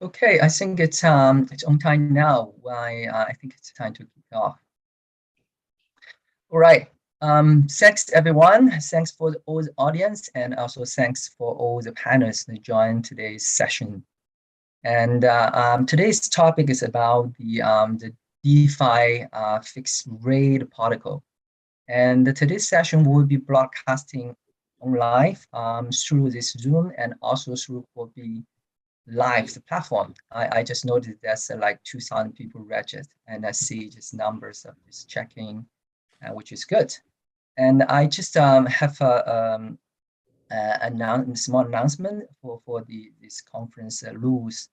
Okay, I think it's on time now. I think it's time to kick off. All right. Thanks everyone. Thanks for all the audience, and also thanks for all the panelists that joined today's session. And today's topic is about the DeFi fixed rate protocol. And today's session will be broadcasting on live through this Zoom and also through Huobi Live, the platform. I just noticed there's like 2,000 people registered, and I see just numbers of this checking, which is good. And I just have a small announcement for this conference rules,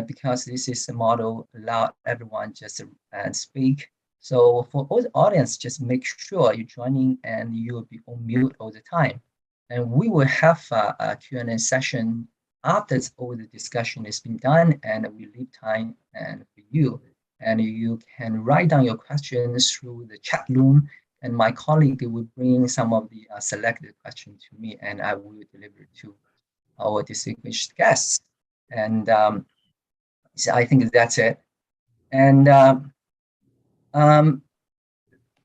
because this is a model allow everyone just to speak. So for all the audience, just make sure you're joining and you'll be on mute all the time. And we will have a Q&A session after all the discussion has been done, and we leave time and for you. And you can write down your questions through the chat room, and my colleague will bring some of the selected questions to me, and I will deliver to our distinguished guests. And so I think that's it. And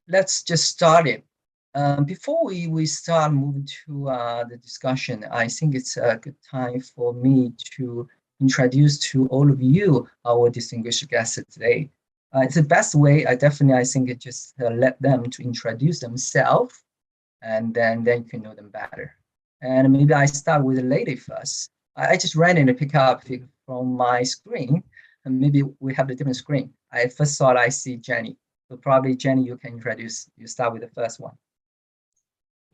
let's just start it. Before we start moving to the discussion, I think it's a good time for me to introduce to all of you our distinguished guests today. It's the best way. I think it just let them to introduce themselves, and then you can know them better. And maybe I start with the lady first. I just randomly pick up from my screen, and maybe we have a different screen. I first thought I see Jenny. So probably Jenny, you can introduce. You start with the first one.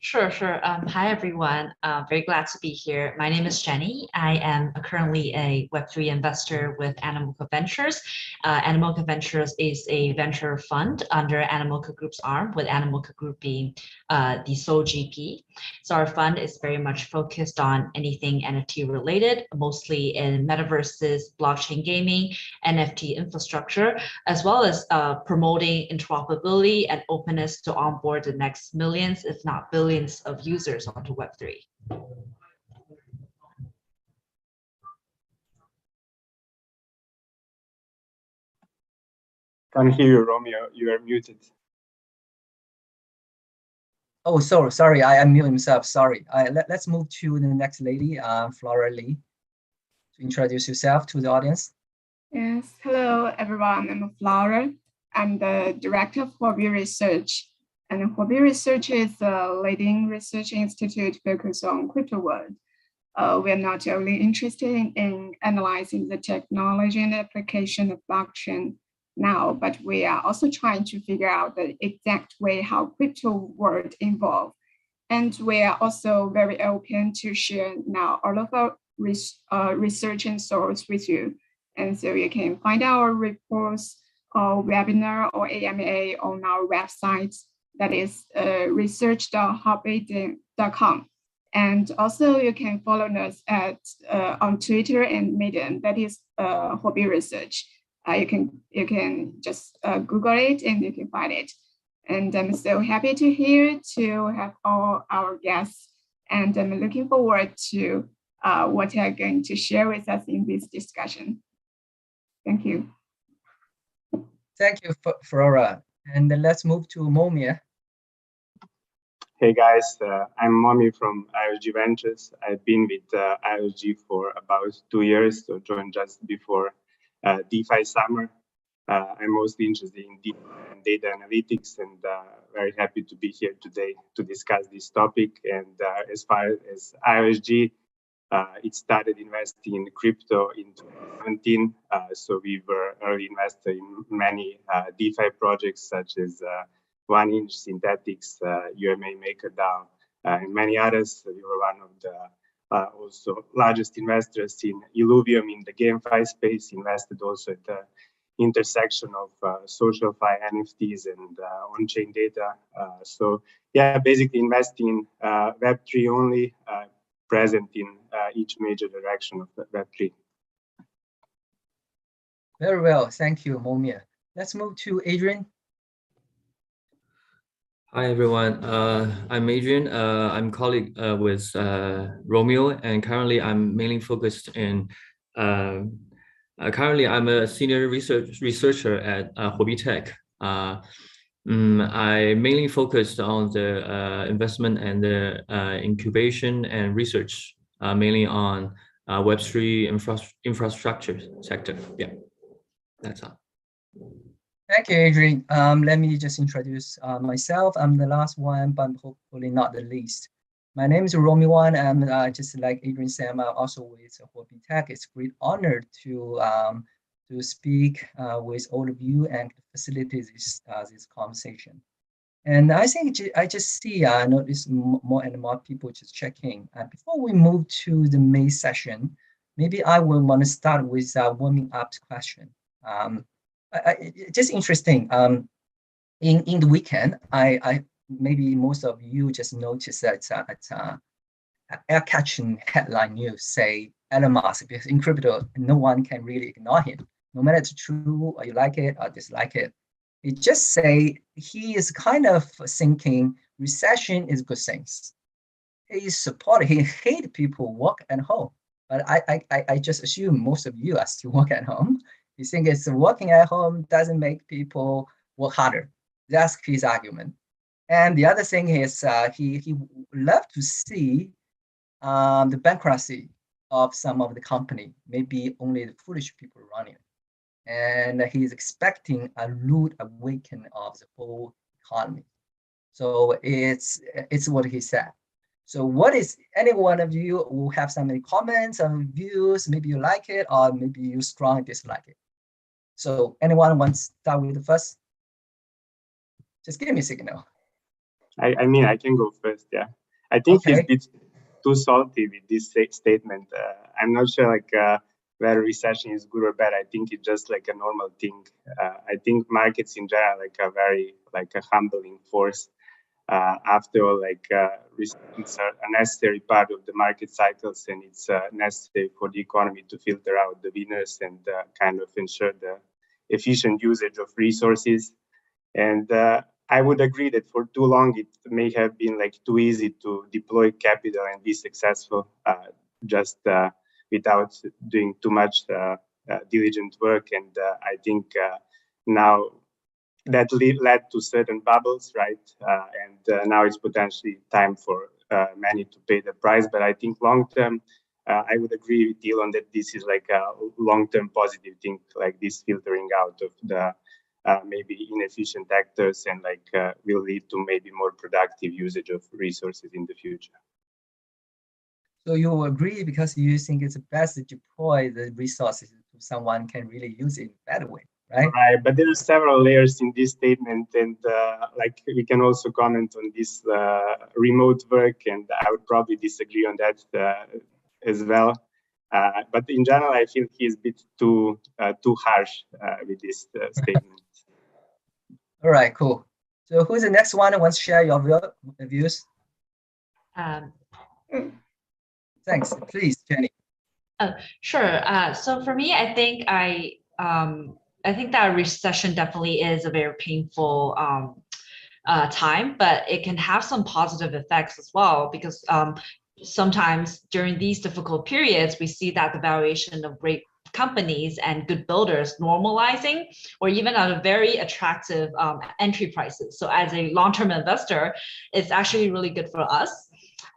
Sure. Hi, everyone. Very glad to be here. My name is Jenny. I am currently a Web3 investor with Animoca Ventures. Animoca Ventures is a venture fund under Animoca Group's arm, with Animoca Group being the sole GP. So our fund is very much focused on anything NFT related, mostly in metaverses, blockchain gaming, NFT infrastructure, as well as promoting interoperability and openness to onboard the next millions, if not billions, of users onto Web3. Can't hear you, Romeo. You are muted. Oh, sorry. I unmute myself. Sorry. Let's move to the next lady, Flora Lee. To introduce yourself to the audience. Yes. Hello, everyone. I'm Flora. I'm the director of Huobi Research. And Huobi Research is a leading research institute focused on crypto world. We are not only interested in analyzing the technology and application of blockchain now, but we are also trying to figure out the exact way how crypto world evolve. And we are also very open to share now all of our research and source with you. And so you can find our reports or webinar or AMA on our website. That is research.huobi.com. And also you can follow us on Twitter and Medium. That is Huobi Research. You can just Google it and you can find it. And I'm so happy to have all our guests. And I'm looking forward to what they're going to share with us in this discussion. Thank you. Thank you, Flora. And then let's move to Momia. Hey guys, I'm Momi from IOSG Ventures. I've been with IOSG for about 2 years, so joined just before DeFi summer. I'm mostly interested in data analytics, and very happy to be here today to discuss this topic. And as far as IOSG, it started investing in crypto in 2017. So we were early investor in many DeFi projects such as 1inch Synthetics, UMA MakerDAO, and many others. We were one of the also largest investors in Illuvium in the GameFi space, invested also at the intersection of social fi, NFTs, and on-chain data. So yeah, basically investing in Web3 only, present in each major direction of Web3. Very well, thank you, Momia. Let's move to Adrian. Hi everyone, I'm Adrian. I'm colleague with Romeo, and currently I'm mainly focused in Currently, I'm a senior researcher at Huobi Tech. I mainly focused on the investment and the incubation and research, mainly on Web3 infrastructure sector. Yeah, that's all. Thank you, Adrian. Let me just introduce myself. I'm the last one, but hopefully not the least. My name is Romy Wan, and just like Adrian said, I'm also with Huobi Tech. It's a great honor to speak with all of you and facilitate this conversation. And I think I just see, I notice more and more people just checking. Before we move to the main session, maybe I will want to start with a warming up question. Just interesting. In the weekend, I maybe most of you just noticed that it's air-catching headline news say Elon Musk, because in crypto, no one can really ignore him. No matter it's true or you like it or dislike it, it just say he is kind of thinking recession is good things. He hate people work at home. But I just assume most of you are still working at home. You think it's working at home doesn't make people work harder. That's his argument. And the other thing is he love to see the bankruptcy of some of the company, maybe only the foolish people running it. And he's expecting a rude awakening of the whole economy. So it's what he said. So what is, any one of you who have some comments or views, maybe you like it or maybe you strongly dislike it. So anyone wants to start with the first? Just give me a signal. I mean, I can go first, yeah. I think Okay. he's a bit too salty with this statement. I'm not sure whether recession is good or bad. I think it's just like a normal thing. I think markets in general are very a humbling force. After all, recessions are a necessary part of the market cycles, and it's necessary for the economy to filter out the winners and kind of ensure the efficient usage of resources. And I would agree that for too long it may have been too easy to deploy capital and be successful just without doing too much diligent work. And I think now that led to certain bubbles, right? And now it's potentially time for many to pay the price. But I think long term, I would agree with Elon that this is a long-term positive thing, this filtering out of the maybe inefficient actors, and will lead to maybe more productive usage of resources in the future. So you agree because you think it's best to deploy the resources so someone can really use it in a better way, right? Right, but there are several layers in this statement, and we can also comment on this remote work, and I would probably disagree on that as well. But in general, I feel he's a bit too harsh with this statement. All right, cool. So who's the next one who wants to share your views? Thanks, please, Jenny. Sure. So for me, I think that recession definitely is a very painful time, but it can have some positive effects as well, because sometimes during these difficult periods, we see that the valuation of great companies and good builders normalizing, or even at a very attractive entry prices. So as a long-term investor, it's actually really good for us.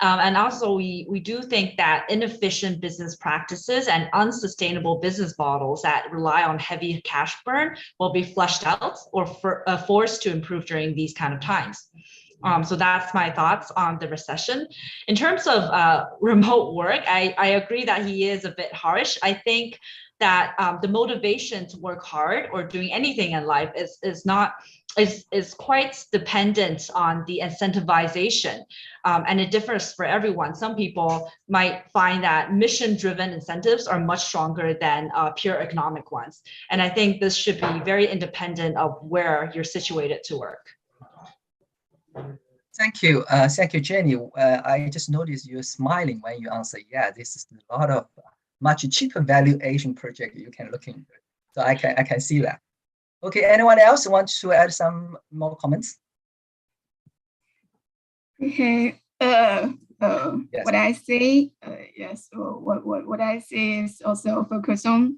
And also we do think that inefficient business practices and unsustainable business models that rely on heavy cash burn will be flushed out or forced to improve during these kind of times. So that's my thoughts on the recession. In terms of remote work, I agree that he is a bit harsh. I think that the motivation to work hard or doing anything in life is quite dependent on the incentivization, and it differs for everyone. Some people might find that mission-driven incentives are much stronger than pure economic ones, and I think this should be very independent of where you're situated to work. Thank you, Jenny. I just noticed you're smiling when you answer. Yeah, this is a lot of much cheaper valuation project you can look into. So I can see that. Okay, anyone else want to add some more comments? Okay. Yes. What I say, yes. What I say is also focus on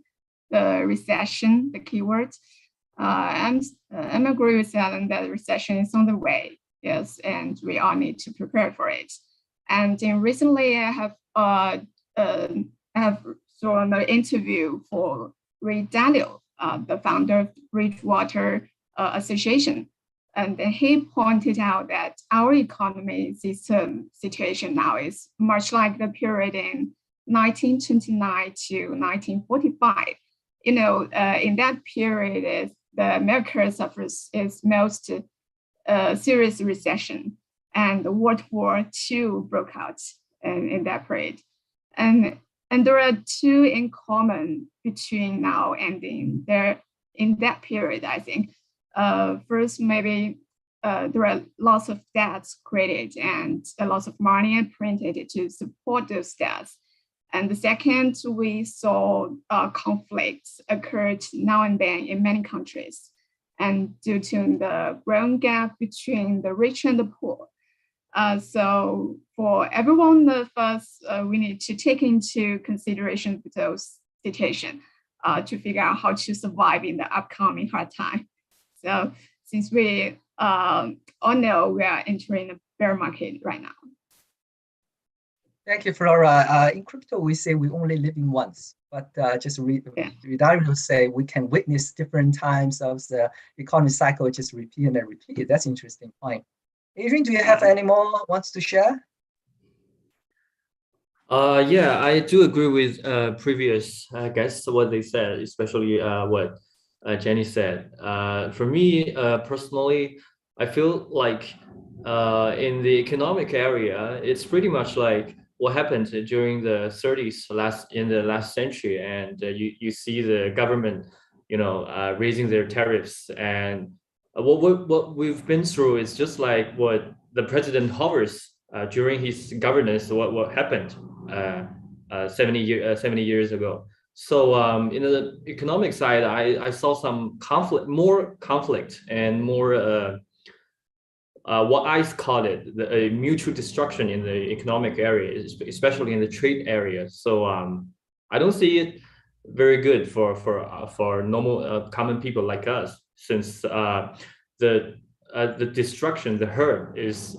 the recession, the keyword. I'm agree with Alan that the recession is on the way. Yes, and we all need to prepare for it. And recently, I have thrown an interview for Ray Daniel, the founder of Bridgewater Association, and he pointed out that our economy system situation now is much like the period in 1929 to 1945. In that period, the America suffers its most serious recession, and World War II broke out in that period. And there are two in common between now and in that period, I think. First, maybe there are lots of debts created and a lot of money printed to support those debts. And the second, we saw conflicts occurred now and then in many countries, and due to the growing gap between the rich and the poor. So for every one of us, we need to take into consideration those situations to figure out how to survive in the upcoming hard time. So since we all know we are entering a bear market right now. Thank you, Flora. In crypto, we say we only live in once, but just Redario will say we can witness different times of the economy cycle, just repeat and repeat. That's interesting point. Adrian, do you have any more wants to share? Yeah, I do agree with previous guests, what they said, especially what Jenny said. For me personally, I feel like in the economic area, it's pretty much like what happened during the 30s in the last century, and you see the government, raising their tariffs, and what we've been through is just like what the president hovers during his governance. What happened 70 years ago. So in the economic side, I saw some more conflict, and more what I call it a mutual destruction in the economic area, especially in the trade area. So I don't see it very good for normal common people like us, since the destruction, the hurt is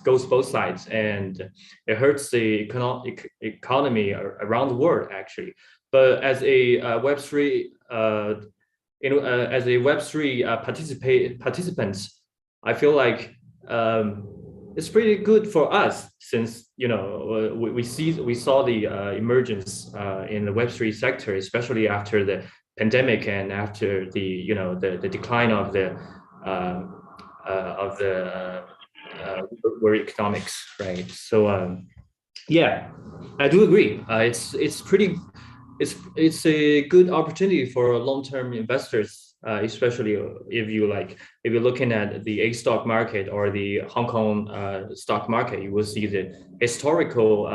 goes both sides, and it hurts the economy around the world actually. But as a Web3 participants, I feel like it's pretty good for us, since we saw the emergence in the Web3 sector, especially after the pandemic and after the decline of the world economics, right? So yeah, I do agree. It's a good opportunity for long-term investors, especially if you're looking at the A stock market or the Hong Kong stock market. You will see the historical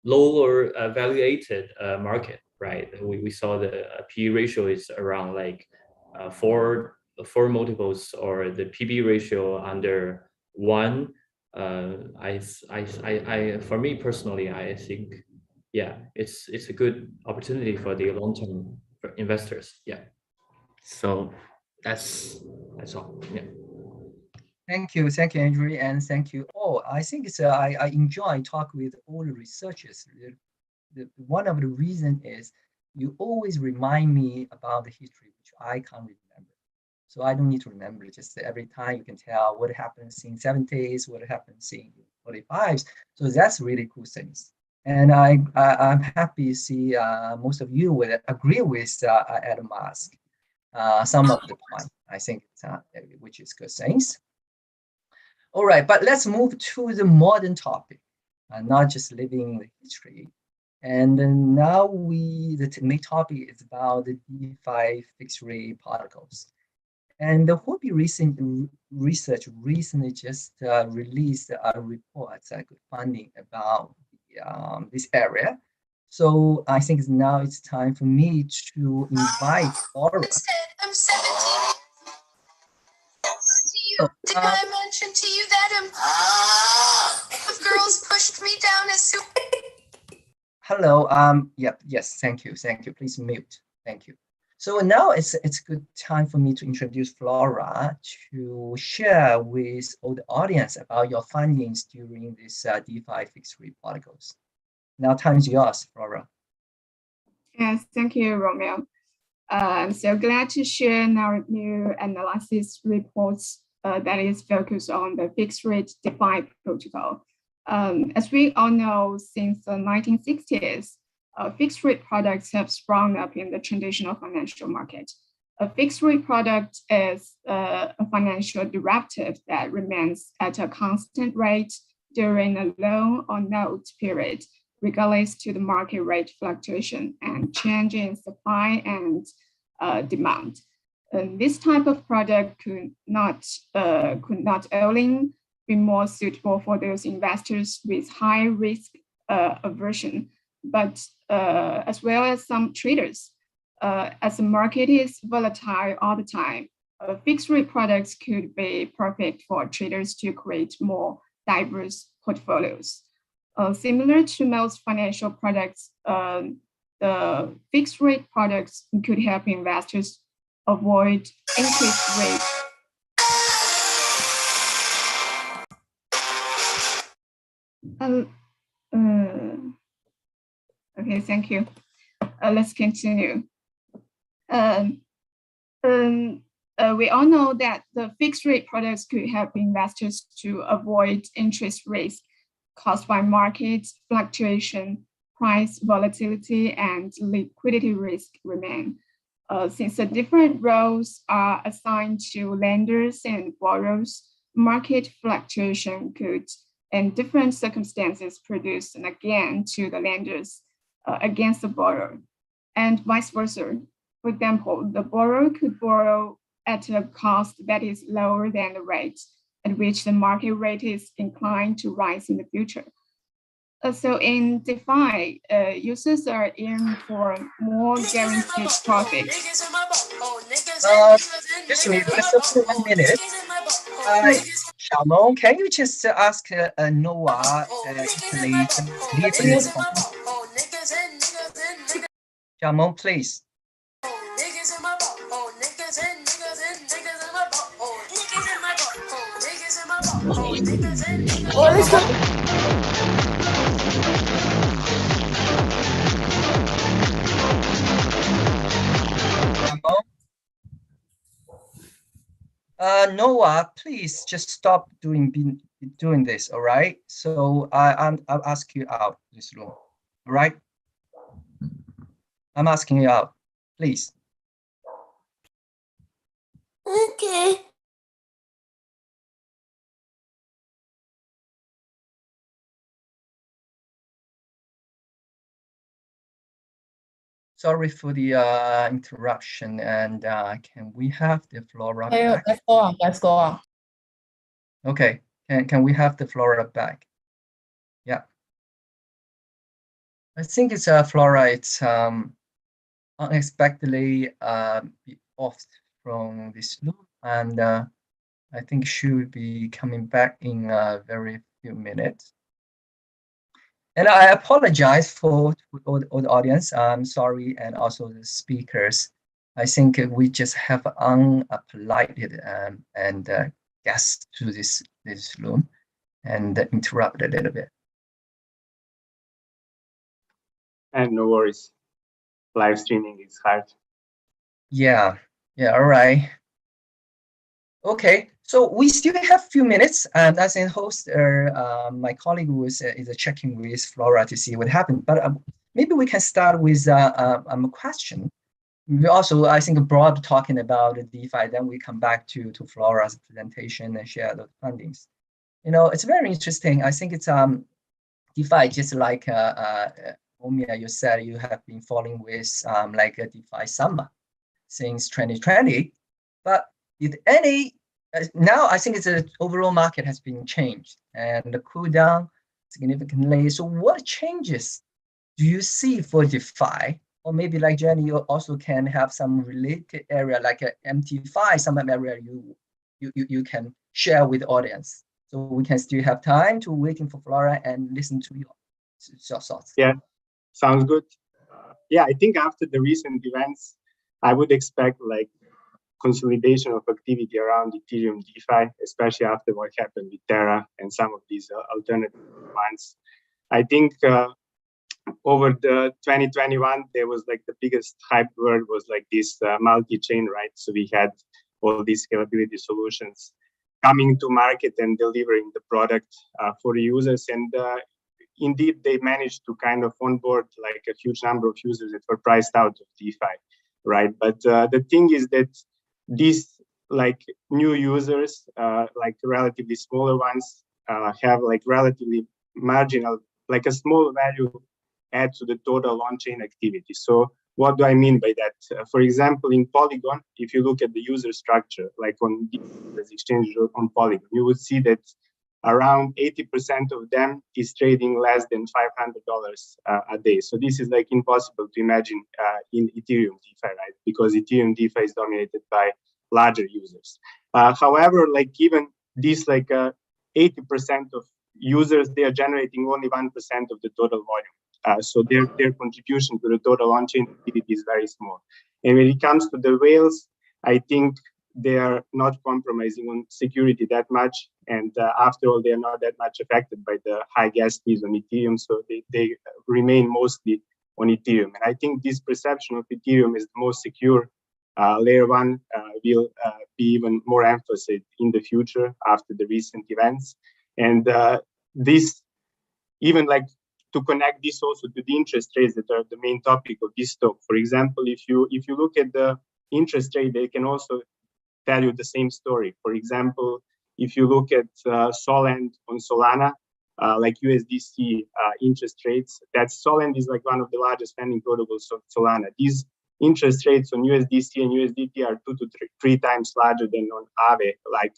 lower valuated market, right? We saw the P ratio is around like four multiples, or the PB ratio under 1. For me personally, I think, yeah, it's a good opportunity for the long-term investors. Yeah. So that's all. Yeah. Thank you, Andrew, and thank you all. I think I enjoy talking with all the researchers. One of the reasons is you always remind me about the history, which I can't remember. So I don't need to remember. Just every time you can tell what happens in 70s, what happens in 45s. So that's really cool things. And I'm happy to see most of you will agree with Elon Musk some of the point. I think which is good things. All right, but let's move to the modern topic, not just living the history. And then now the main topic is about the DeFi fixed rate protocols. And the Huobi Research recently just released a report, funding about this area. So I think now it's time for me to invite Laura. Did I mention to you that if girls pushed me down as soon? Hello. Yep. Yes. Thank you. Thank you. Please mute. Thank you. So now it's a good time for me to introduce Flora to share with all the audience about your findings during this DeFi fixed rate protocols. Now time is yours, Flora. Yes, thank you, Romeo. I'm so glad to share our new analysis reports that is focused on the fixed rate DeFi protocol. As we all know, since the 1960s, fixed rate products have sprung up in the traditional financial market. A fixed rate product is a financial derivative that remains at a constant rate during a loan or note period, regardless to the market rate fluctuation and change in supply and demand. This type of product could not only be more suitable for those investors with high risk aversion, but as well as some traders. As the market is volatile all the time, fixed rate products could be perfect for traders to create more diverse portfolios. Similar to most financial products, the fixed rate products could help investors avoid interest rate. Okay, thank you. Let's continue. We all know that the fixed rate products could help investors to avoid interest risk caused by market fluctuation, price volatility, and liquidity risk remain. Since the different roles are assigned to lenders and borrowers, market fluctuation could, in different circumstances, produce an gain to the lenders against the borrower, and vice versa. For example, the borrower could borrow at a cost that is lower than the rate at which the market rate is inclined to rise in the future. So in DeFi, users are in for more guaranteed profit. Excuse me, just for 1 minute. Xiaomeng, can you just ask Noah actually to leave this one? Xiaomeng, please. Noah, please just stop doing this, all right? So I'll ask you out this room, all right? I'm asking you out, please. Okay. Sorry for the interruption, and can we have the Flora back? Let's go on. Let's go on. Okay, can we have the Flora back? Yeah. I think it's Flora. It's unexpectedly off from this loop, and I think she will be coming back in a very few minutes. And I apologize for all the audience. I'm sorry, and also the speakers. I think we just have unpolited and guests to this room and interrupt a little bit. And no worries. Live streaming is hard. Yeah. All right. Okay. So we still have a few minutes, and as a host, my colleague is checking with Flora to see what happened. But maybe we can start with a question. We also, I think, broad talking about DeFi. Then we come back to Flora's presentation and share the findings. You know, it's very interesting. I think it's DeFi, just like Omia, you said you have been following with like a DeFi summer since 2020. But if any now I think it's the overall market has been changed and cool down significantly. So what changes do you see for DeFi? Or maybe like Jenny, you also can have some related area like a MT5, some area you can share with the audience. So we can still have time to waiting for Flora and listen to your thoughts. Yeah, sounds good. Yeah, I think after the recent events, I would expect like consolidation of activity around Ethereum DeFi, especially after what happened with Terra and some of these alternative funds. I think over the 2021, there was like the biggest hype word was like this multi-chain, right? So we had all these scalability solutions coming to market and delivering the product for the users. And indeed, they managed to kind of onboard like a huge number of users that were priced out of DeFi, right? But the thing is that these like new users, like relatively smaller ones, have like relatively marginal, like a small value add to the total on-chain activity. So what do I mean by that? For example, in Polygon, if you look at the user structure, like on this exchange on Polygon, you would see that around 80% of them is trading less than $500 a day. So this is like impossible to imagine in Ethereum DeFi, right? Because Ethereum DeFi is dominated by larger users. However, like even this like 80% of users, they are generating only 1% of the total volume. So their contribution to the total on-chain activity is very small. And when it comes to the whales, I think they are not compromising on security that much. And after all, they are not that much affected by the high gas fees on Ethereum. So they remain mostly on Ethereum. And I think this perception of Ethereum is the most secure layer one will be even more emphasized in the future after the recent events. And this, even like to connect this also to the interest rates that are the main topic of this talk. For example, if you look at the interest rate, they can also tell you the same story. For example, if you look at Solend on Solana, like USDC interest rates, that Solend is like one of the largest lending protocols of Solana. These interest rates on USDC and USDT are 2 to 3 times larger than on Aave, like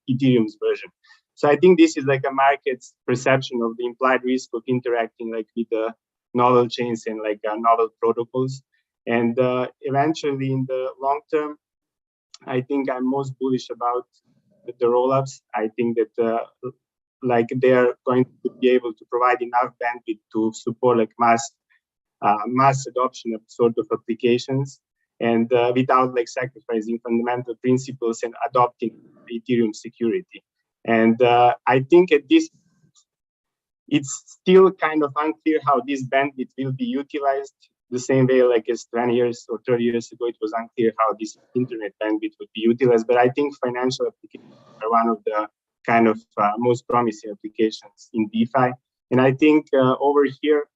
Ethereum's version. So I think this is like a market's perception of the implied risk of interacting like with the novel chains and like novel protocols. And eventually in the long term, I think I'm most bullish about the rollups. I think that like they're going to be able to provide enough bandwidth to support like mass adoption of sort of applications, and without like sacrificing fundamental principles and adopting Ethereum security. And I think at this, it's still kind of unclear how this bandwidth will be utilized. The same way like as 20 years or 30 years ago, it was unclear how this internet bandwidth would be utilized. But I think financial applications are one of the kind of most promising applications in DeFi. And I think over here,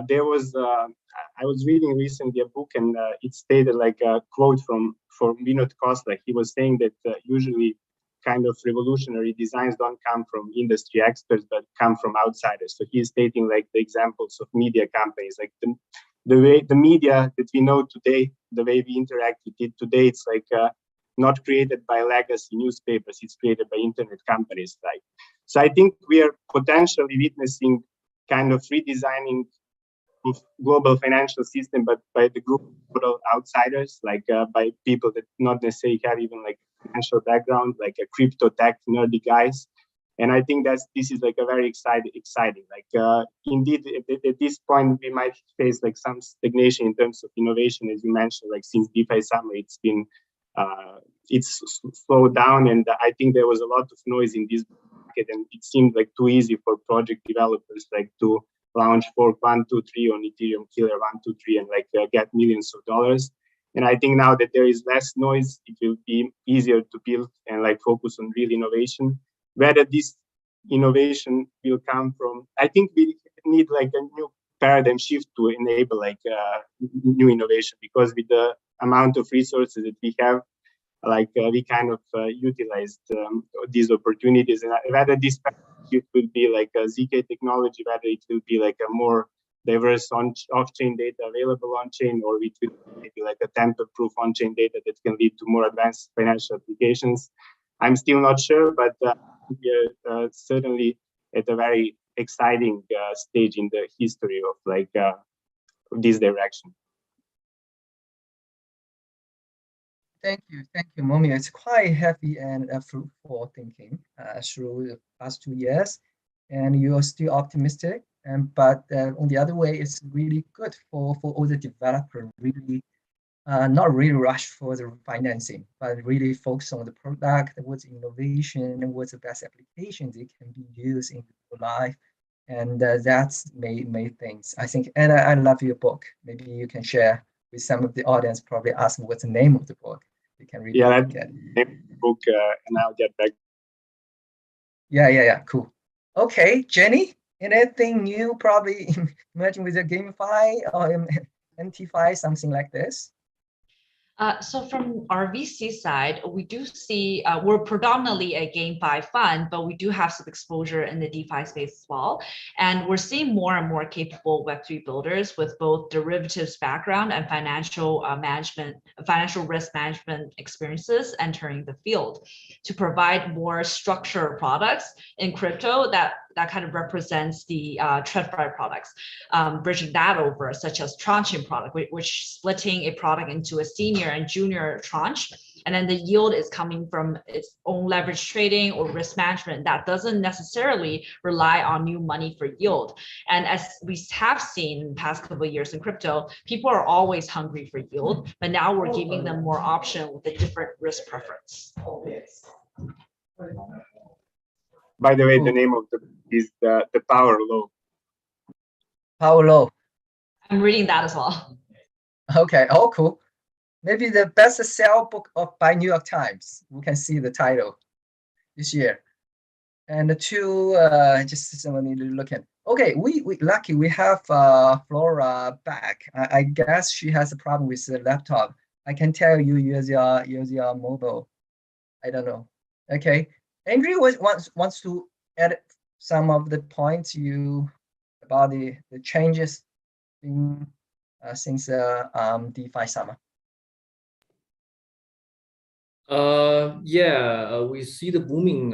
there was, I was reading recently a book, and it stated like a quote from Vinod Khosla. He was saying that usually kind of revolutionary designs don't come from industry experts, but come from outsiders. So he's stating like the examples of media companies, like the way the media that we know today, the way we interact with it today, it's like not created by legacy newspapers, it's created by internet companies. Like, so I think we are potentially witnessing kind of redesigning of global financial system, but by the group of outsiders, like by people that not necessarily have even like financial background, like a crypto tech nerdy guys. And I think this is like a very exciting. Like indeed, at this point, we might face like some stagnation in terms of innovation, as you mentioned. Like since DeFi summer, it's been it's slowed down, and I think there was a lot of noise in this market, and it seemed like too easy for project developers like to launch fork 1, 2, 3 on Ethereum Killer 1, 2, 3 and like get millions of dollars. And I think now that there is less noise, it will be easier to build and like focus on real innovation. Whether this innovation will come from, I think we need like a new paradigm shift to enable like new innovation, because with the amount of resources that we have, like we kind of utilized these opportunities. And whether this shift will be like a ZK technology, whether it will be like a more diverse off-chain data available on-chain, or it will be like a tamper-proof on-chain data that can lead to more advanced financial applications. I'm still not sure, but we're certainly at a very exciting stage in the history of like this direction. Thank you, Momi. It's quite heavy and fruitful thinking through the past 2 years, and you are still optimistic. But on the other way, it's really good for all the developers. Really, not really rush for the financing, but really focus on the product, what's innovation, and what's the best applications it can be used in real life. And that's made things. I think, and I love your book. Maybe you can share with some of the audience. Probably ask what's the name of the book. You can read. Yeah, that's the book, and I'll get back. Yeah. Cool. Okay, Jenny. Anything new? Probably imagine with a GameFi or NTFi, something like this. So from our VC side, we do see we're predominantly a GameFi fund, but we do have some exposure in the DeFi space as well. And we're seeing more and more capable Web3 builders with both derivatives background and financial risk management experiences entering the field to provide more structured products in crypto that kind of represents the TradFi products, bridging that over, such as tranching product, which splitting a product into a senior and junior tranche, and then the yield is coming from its own leverage trading or risk management that doesn't necessarily rely on new money for yield. And as we have seen in the past couple of years in crypto, people are always hungry for yield, but now we're giving them more option with a different risk preference. By the way, the name of the book is the Power Law. Power Law. I'm reading that as well. Okay. Oh, cool. Maybe the best sell book by New York Times. We can see the title this year. And the two, just someone need to look at. Okay, we lucky we have Flora back. I guess she has a problem with the laptop. I can tell you use your mobile. I don't know. Okay, Andrew wants to add some of the points about the changes in since DeFi summer. We see the booming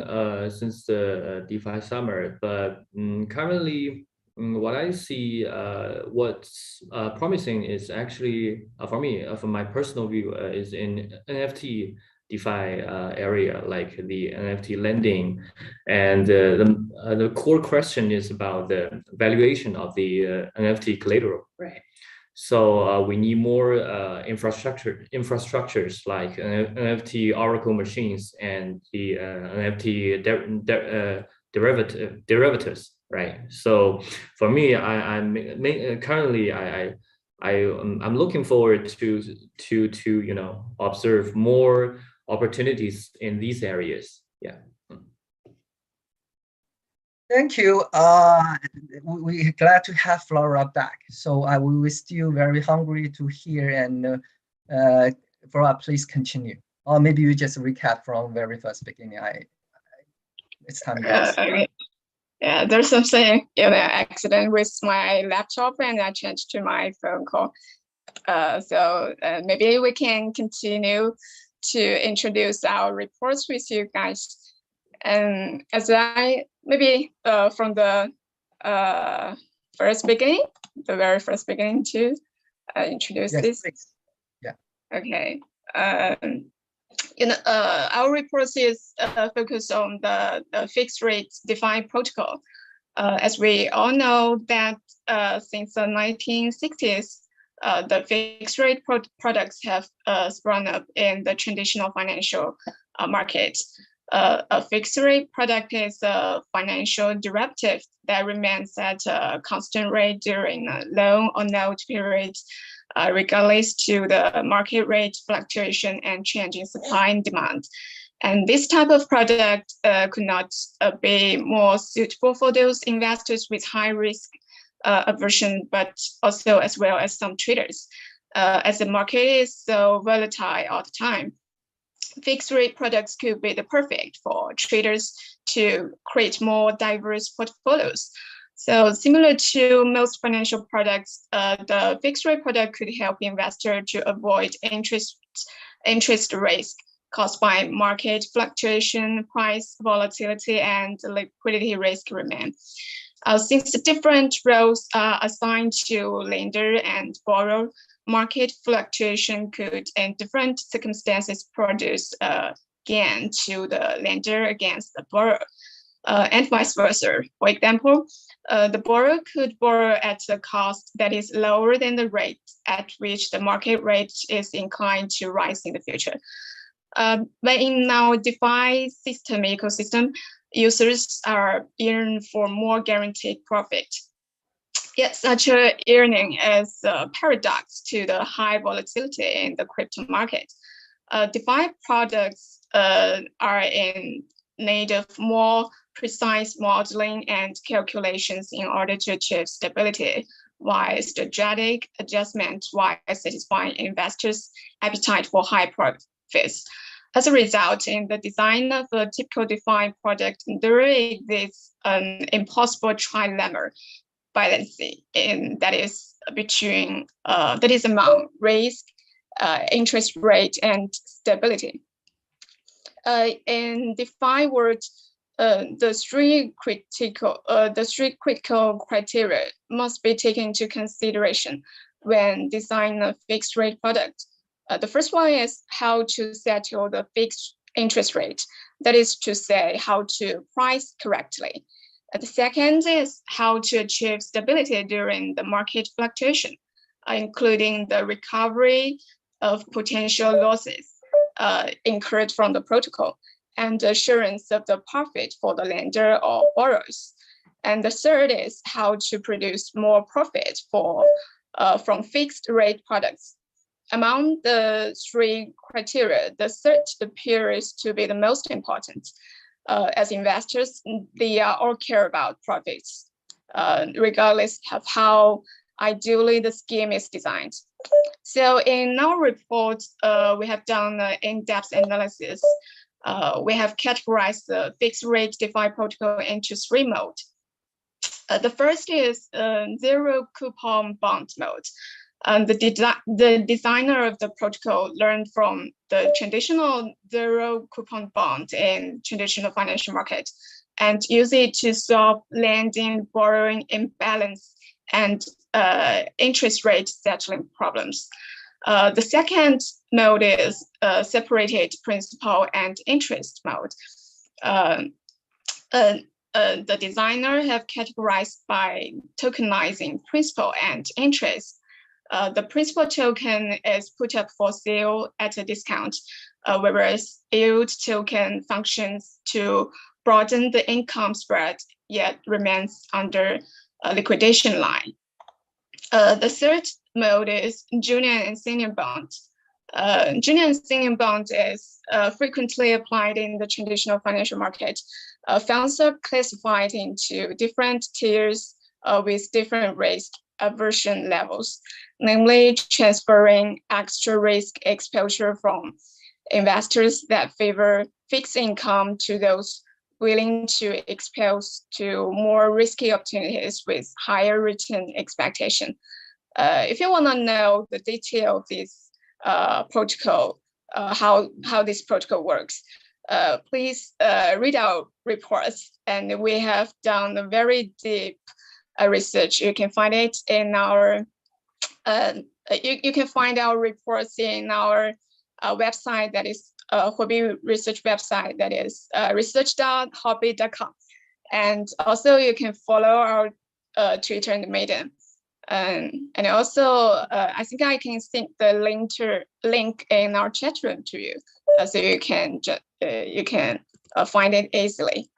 since the DeFi summer, but currently what I see, what's promising is actually for me, from my personal view, is in NFT DeFi area, like the NFT lending, and the core question is about the valuation of the NFT collateral, right? So we need more infrastructures like NFT Oracle machines and the NFT derivatives, right? So for me, I'm looking forward to observe more opportunities in these areas. Yeah. Thank you. We're glad to have Flora back. So we were still very hungry to hear, and Flora, please continue. Or maybe you just recap from very first beginning. It's time. Okay. Yeah, there's something accident with my laptop, and I changed to my phone call. So maybe we can continue to introduce our reports with you guys. And as I maybe from the very first beginning to introduce this. Please. Yeah. Okay. Our report is focused on the fixed rate DeFi protocol. As we all know that since the 1960s, the fixed rate products have sprung up in the traditional financial market. A fixed rate product is a financial derivative that remains at a constant rate during a loan or note period, regardless to the market rate fluctuation and change in supply and demand. And this type of product could not be more suitable for those investors with high risk aversion, but also as well as some traders, as the market is so volatile all the time. Fixed rate products could be the perfect for traders to create more diverse portfolios. So similar to most financial products, the fixed rate product could help investor to avoid interest risk caused by market fluctuation, price volatility, and liquidity risk remain. Since the different roles are assigned to lender and borrower, market fluctuation could, in different circumstances, produce gain to the lender against the borrower, and vice versa. For example, the borrower could borrow at a cost that is lower than the rate at which the market rate is inclined to rise in the future. But in our DeFi system ecosystem, users are earning for more guaranteed profit. Yet such a earning is a paradox to the high volatility in the crypto market. DeFi products are in need of more precise modeling and calculations in order to achieve stability, while strategic adjustment while satisfying investors' appetite for high profits. As a result, in the design of a typical DeFi product, there exists an impossible trilemma balancing, and that is among risk, interest rate, and stability. In DeFi world, the three critical criteria must be taken into consideration when designing a fixed rate product. The first one is how to settle the fixed interest rate. That is to say, how to price correctly. The second is how to achieve stability during the market fluctuation, including the recovery of potential losses incurred from the protocol and assurance of the profit for the lender or borrowers. And the third is how to produce more profit from fixed rate products. Among the three criteria, the third appears to be the most important. As investors, they all care about profits, regardless of how ideally the scheme is designed. So in our report, we have done an in-depth analysis. We have categorized the fixed rate DeFi protocol into three modes. The first is zero coupon bond mode. The designer of the protocol learned from the traditional zero coupon bond in traditional financial market and use it to solve lending, borrowing imbalance, and interest rate settling problems. The second mode is separated principal and interest mode. The designer have categorized by tokenizing principal and interest. The principal token is put up for sale at a discount, whereas yield token functions to broaden the income spread, yet remains under a liquidation line. The third mode is junior and senior bond. Junior and senior bond is frequently applied in the traditional financial market. Funds are classified into different tiers with different risk aversion levels, namely transferring extra risk exposure from investors that favor fixed income to those willing to expose to more risky opportunities with higher return expectation. If you want to know the detail of this protocol, how this protocol works, please read our reports. And we have done a very deep research. You can find it in our you can find our reports in our website, that is Huobi Research website, that is research.huobi.com. And also you can follow our Twitter and Medium. And also I think I can send the link in our chat room to you, so you can find it easily.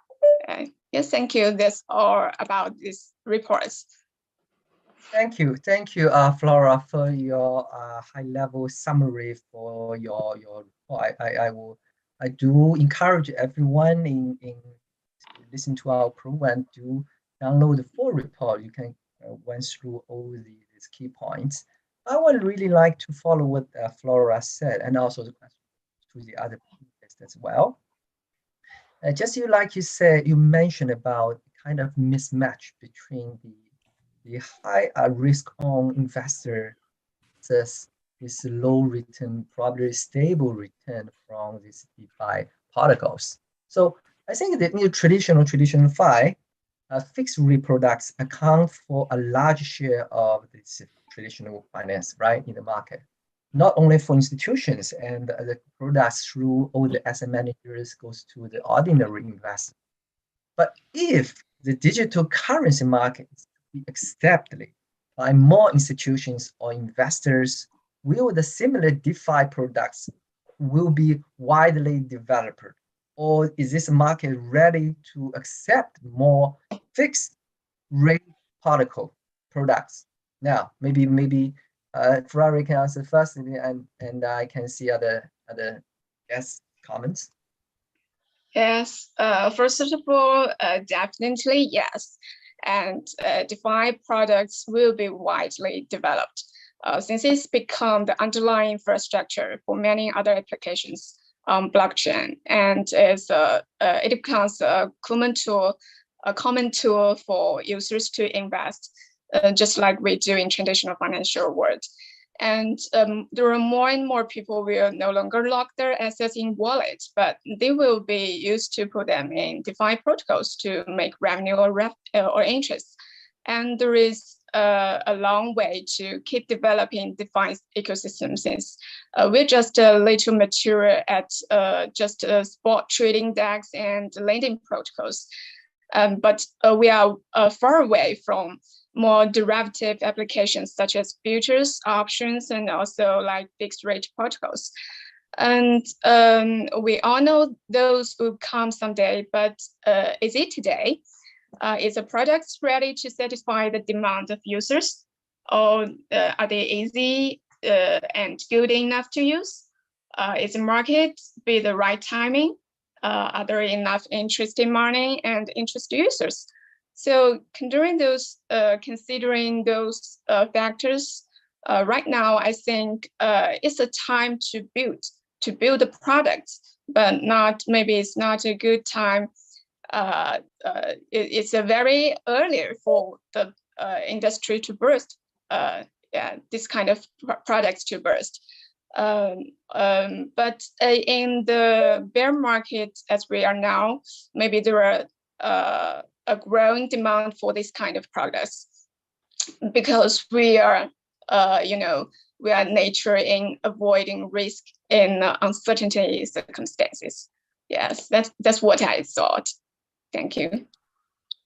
Yes, thank you. That's all about this reports. Thank you, Flora, for your high-level summary for your report. I do encourage everyone in listen to our program to download the full report. You can went through all these key points. I would really like to follow what Flora said, and also to the other panelists as well. Just like you said, you mentioned about kind of mismatch between the high risk on investor versus this low return, probably stable return from these DeFi protocols. So I think that new traditional FI fixed rate products account for a large share of this traditional finance, right, in the market. Not only for institutions and the products through all the asset managers goes to the ordinary investor. But if the digital currency market is to be accepted by more institutions or investors, will the similar DeFi products will be widely developed? Or is this market ready to accept more fixed rate protocol products? Now, maybe Ferrari can answer first, and I can see other guest comments. Yes, first of all, definitely yes. And DeFi products will be widely developed since it's become the underlying infrastructure for many other applications on blockchain, and it becomes a common tool for users to invest, just like we do in traditional financial world. And there are more and more people will no longer lock their assets in wallets, but they will be used to put them in DeFi protocols to make revenue or interest. And there is a long way to keep developing DeFi ecosystem, since we're just a little mature at just spot trading DEX and lending protocols. But we are far away from more derivative applications such as futures, options, and also like fixed rate protocols. And we all know those will come someday, but is it today? Is the product ready to satisfy the demand of users? Or are they easy and good enough to use? Is the market be the right timing? Are there enough interested money and interested users? So considering those factors, right now I think it's a time to build the product, but it's not a good time. It's a very earlier for the industry to burst. This kind of products to burst. But in the bear market as we are now, maybe there are a growing demand for this kind of products, because we are nature in avoiding risk in uncertainty circumstances. Yes, that's what I thought. Thank you.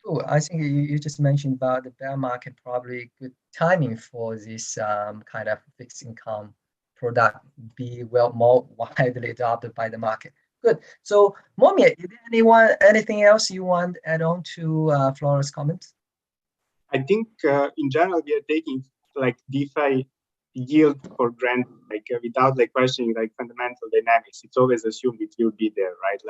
Oh, I think you just mentioned about the bear market, probably good timing for this kind of fixed income product be more widely adopted by the market. Good. So, Momi, is there anything else you want to add on to Flora's comments? I think in general we are taking like DeFi yield for granted, without questioning fundamental dynamics. It's always assumed it will be there, right?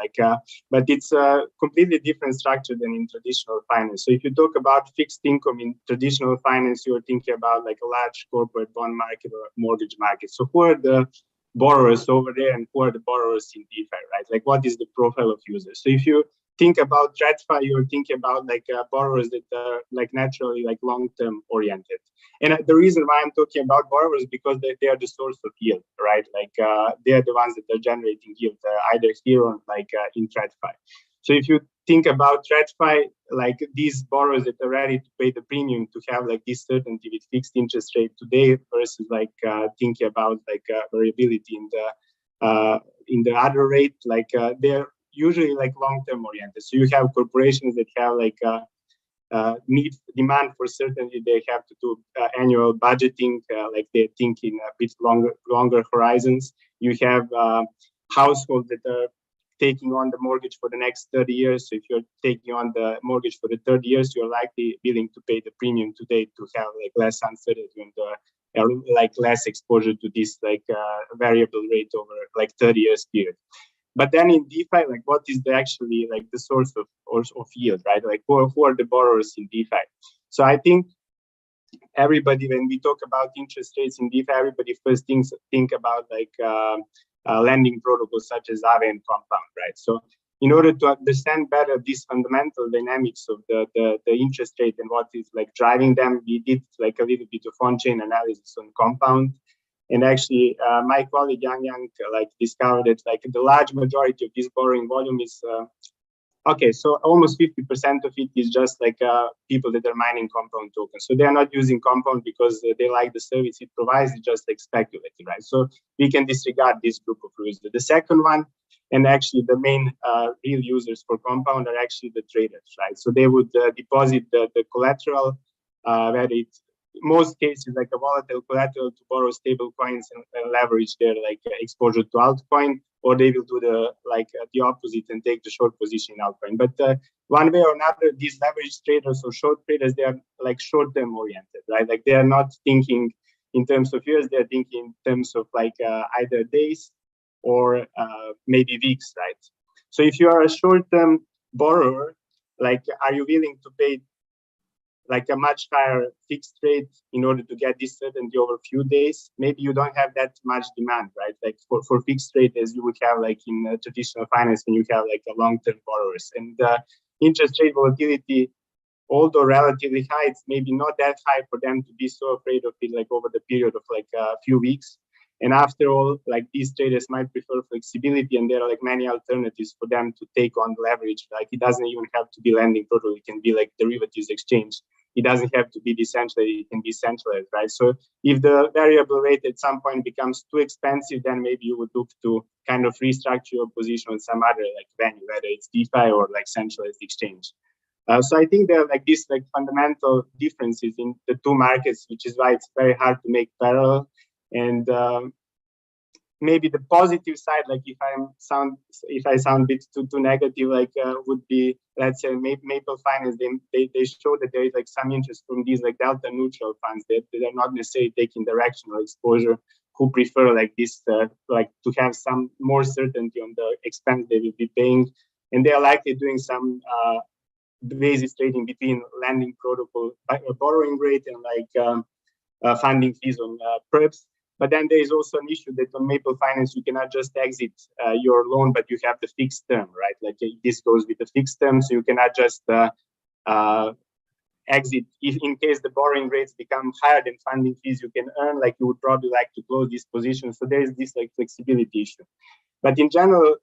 But it's a completely different structure than in traditional finance. So if you talk about fixed income in traditional finance, you're thinking about a large corporate bond market or mortgage market. So who are the borrowers over there and who are the borrowers in DeFi, right? What is the profile of users? So if you think about TradFi, you're thinking about borrowers that are naturally long-term oriented. And the reason why I'm talking about borrowers is because they are the source of yield, right? They are the ones that are generating yield, either here or in TradFi. So if you think about TradFi, these borrowers that are ready to pay the premium to have this certainty with fixed interest rate today versus thinking about variability in the other rate, they're usually long-term oriented. So you have corporations that have need demand for certainty. They have to do annual budgeting, they think in a bit longer horizons. You have households that are taking on the mortgage for the next 30 years. So if you're taking on the mortgage for the 30 years, you're likely willing to pay the premium today to have less uncertainty and less exposure to this variable rate over 30 years period. But then in DeFi, what is actually the source of yield, right? Who are the borrowers in DeFi? So I think everybody, when we talk about interest rates in DeFi, everybody first think about lending protocols such as Aave and Compound, right? So in order to understand better these fundamental dynamics of the interest rate and what is driving them, we did a little bit of on-chain analysis on Compound. And actually, my colleague Yang discovered that the large majority of this borrowing volume is Okay, so almost 50% of it is just like people that are mining Compound tokens. So they are not using Compound because they like the service it provides. It's just like speculative, right? So we can disregard this group of users. The second one, and actually the main real users for Compound are actually the traders, right? So they would deposit the collateral, where it's most cases like a volatile collateral to borrow stable coins and leverage their like exposure to altcoin, or they will do the opposite and take the short position in altcoin. But one way or another, these leverage traders or short traders, they are like short-term oriented, right? Like they are not thinking in terms of years, they're thinking in terms of like either days or maybe weeks, right? So if you are a short-term borrower, like are you willing to pay like a much higher fixed rate in order to get this certainty over a few days? Maybe you don't have that much demand, right? Like for fixed rate, as you would have like in traditional finance, when you have like a long-term borrowers. And interest rate volatility, although relatively high, it's maybe not that high for them to be so afraid of it like over the period of like a few weeks. And after all, like these traders might prefer flexibility, and there are like many alternatives for them to take on leverage. Like it doesn't even have to be lending protocol. It can be like derivatives exchange. It doesn't have to be decentralized. It can be centralized, right? So if the variable rate at some point becomes too expensive, then maybe you would look to kind of restructure your position with some other like venue, whether it's DeFi or like centralized exchange. So I think there are like these like fundamental differences in the two markets, which is why it's very hard to make parallel. And maybe the positive side, like if I sound a bit too negative, like would be, let's say Maple Finance, they show that there is like some interest from these like delta neutral funds that are not necessarily taking directional exposure, who prefer like this, like to have some more certainty on the expense they will be paying, and they are likely doing some basis trading between lending protocol, borrowing rate, and like funding fees on perps. But then there is also an issue that on Maple Finance, you cannot just exit your loan, but you have the fixed term, right? Like this goes with the fixed term, so you cannot just exit if in case the borrowing rates become higher than funding fees you can earn. Like you would probably like to close this position. So there is this like flexibility issue. But in general,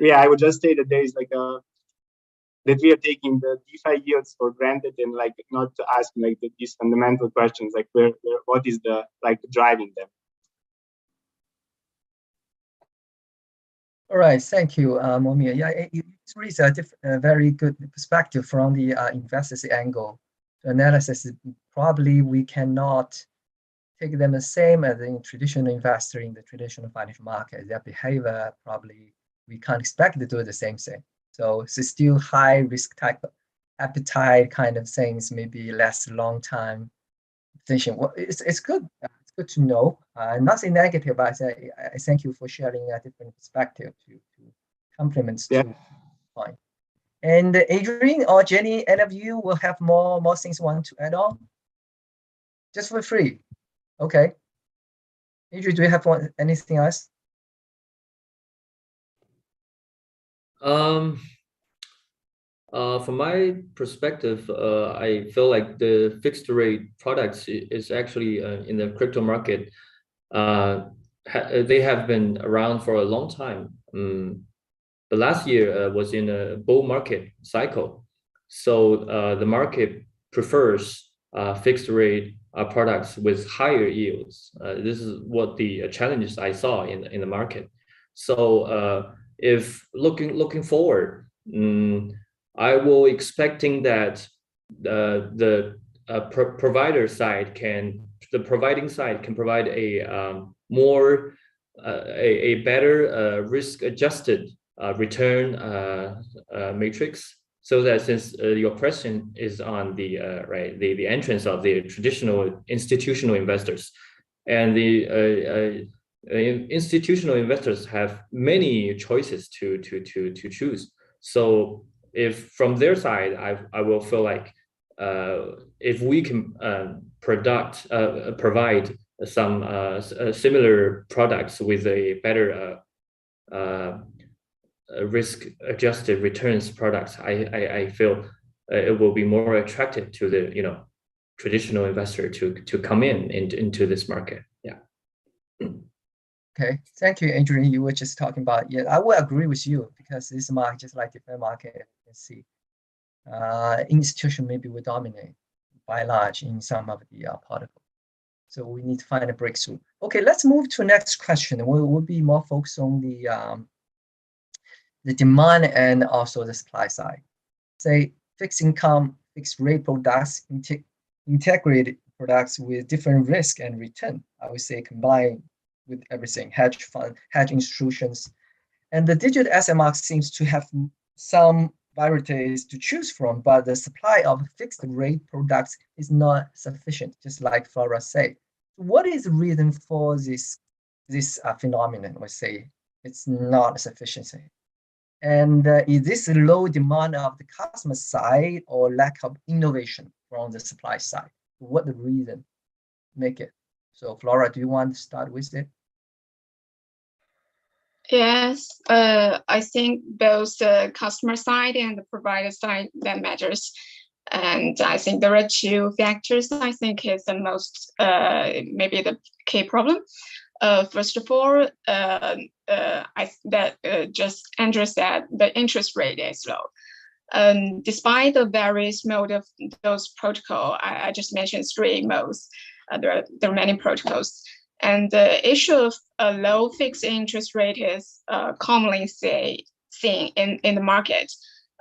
yeah, I would just say that there is like that we are taking the DeFi yields for granted and like not to ask like these fundamental questions, like what is the like driving them. All right, thank you, Momia. Yeah, it raises a very good perspective from the investor's angle. The analysis, probably we cannot take them the same as a traditional investor in the traditional financial market. Their behavior, probably we can't expect to do the same thing. So it's still high risk type of appetite kind of things, maybe less long time thinking. Well, it's good. Good to know. Nothing negative, but I thank you for sharing a different perspective to compliments to point. And Adrian or Jenny, any of you will have more things want to add on? Just for free. Okay. Adrian, do you have anything else? From my perspective, I feel like the fixed rate products is actually in the crypto market. They have been around for a long time. The last year was in a bull market cycle, so the market prefers fixed rate products with higher yields. This is what the challenges I saw in the market. So if looking forward, I will expecting that the providing side can provide a better risk adjusted return matrix. So that since your question is on the entrance of the traditional institutional investors, and the institutional investors have many choices to choose. So if from their side, I will feel like if we can provide some similar products with a better risk-adjusted returns products, I feel it will be more attractive to the traditional investor to come into this market. Yeah. Okay, thank you, Adrian. You were just talking about, yeah, I will agree with you because this market, just like different market, can see institution maybe will dominate by large in some of the particles. So we need to find a breakthrough. Okay, let's move to the next question. We'll be more focused on the demand and also the supply side. Say fixed income, fixed rate products, integrated products with different risk and return. I would say combined with everything, hedge fund, hedge institutions. And the digital asset market seems to have some varieties to choose from, but the supply of fixed rate products is not sufficient, just like Flora said. What is the reason for this phenomenon? I would say it's not sufficiency. And is this low demand of the customer side or lack of innovation from the supply side? What the reason make it? So Flora, do you want to start with it? Yes, I think both the customer side and the provider side that matters. And I think there are two factors I think is the most, maybe the key problem. First of all, just Andrew said, the interest rate is low. Despite the various mode of those protocol, I just mentioned three modes. There are many protocols. And the issue of a low fixed interest rate is commonly seen in the market.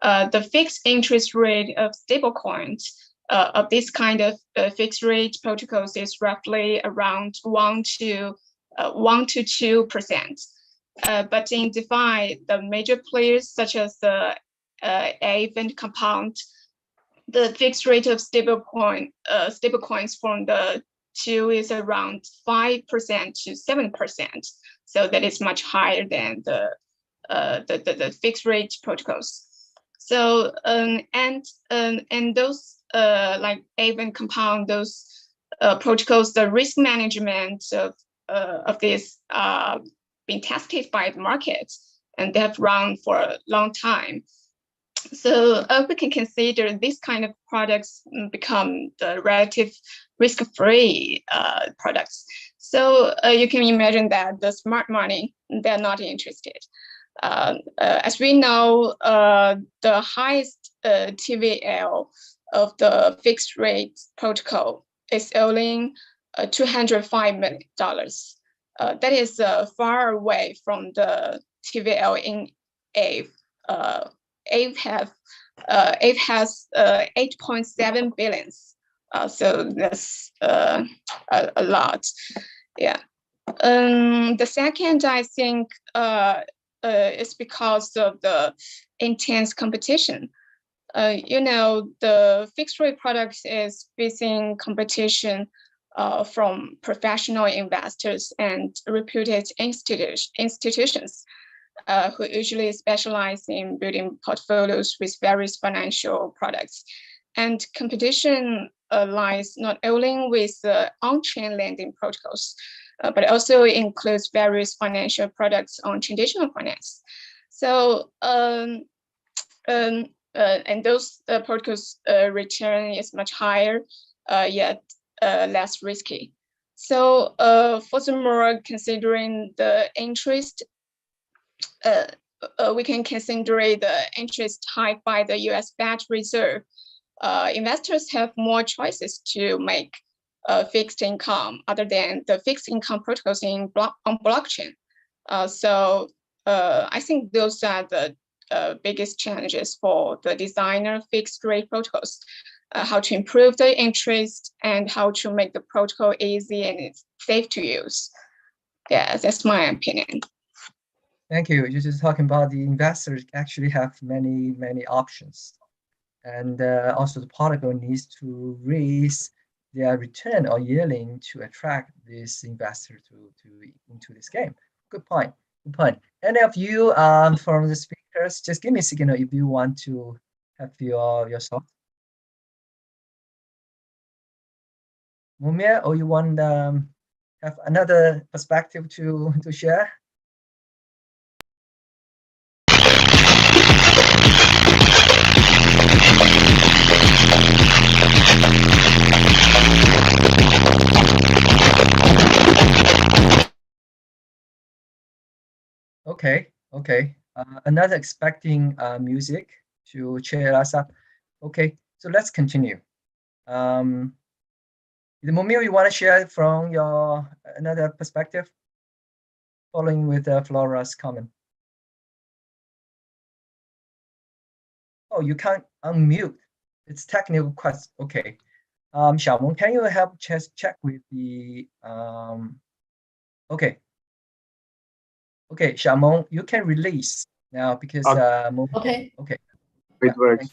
The fixed interest rate of stablecoins of this kind of fixed rate protocols is roughly around 1 to 2%. But in DeFi, the major players such as the AVE and Compound, the fixed rate of stablecoins from the two is around 5% to 7%. So that is much higher than the fixed rate protocols. So and those like AVE and Compound, those protocols, the risk management of this been tested by the market, and they have run for a long time. So we can consider this kind of products become the relative risk-free products. So you can imagine that the smart money, they're not interested. As we know, the highest TVL of the fixed rate protocol is only $205 million. That is far away from the TVL in AVE. AVE has 8.7 billion. So that's a lot. Yeah. The second, I think, is because of the intense competition. The fixed rate products is facing competition from professional investors and reputed institutions who usually specialize in building portfolios with various financial products. And competition lies not only with the on-chain lending protocols, but also includes various financial products on traditional finance. So, and those protocols return is much higher, yet less risky. So, furthermore, considering the interest, we can consider the interest hike by the U.S. Fed Reserve. Investors have more choices to make fixed income other than the fixed income protocols on blockchain. So I think those are the biggest challenges for the designer fixed rate protocols, how to improve the interest and how to make the protocol easy and it's safe to use. Yeah, that's my opinion. Thank you. You're just talking about the investors actually have many options. And also the protocol needs to raise their return or yielding to attract this investor into this game. Good point. Any of you from the speakers, just give me a signal if you want to have your thoughts. Mumia, or you want have another perspective to share? Okay. Another expecting music to cheer us up. Okay, so let's continue. Momir, you want to share from your another perspective, following with Flora's comment? Oh, you can't unmute. It's technical question. Okay. Xiaomeng, can you help just check with the okay. Okay, Xiaomeng, you can release now because Okay. Okay. It works.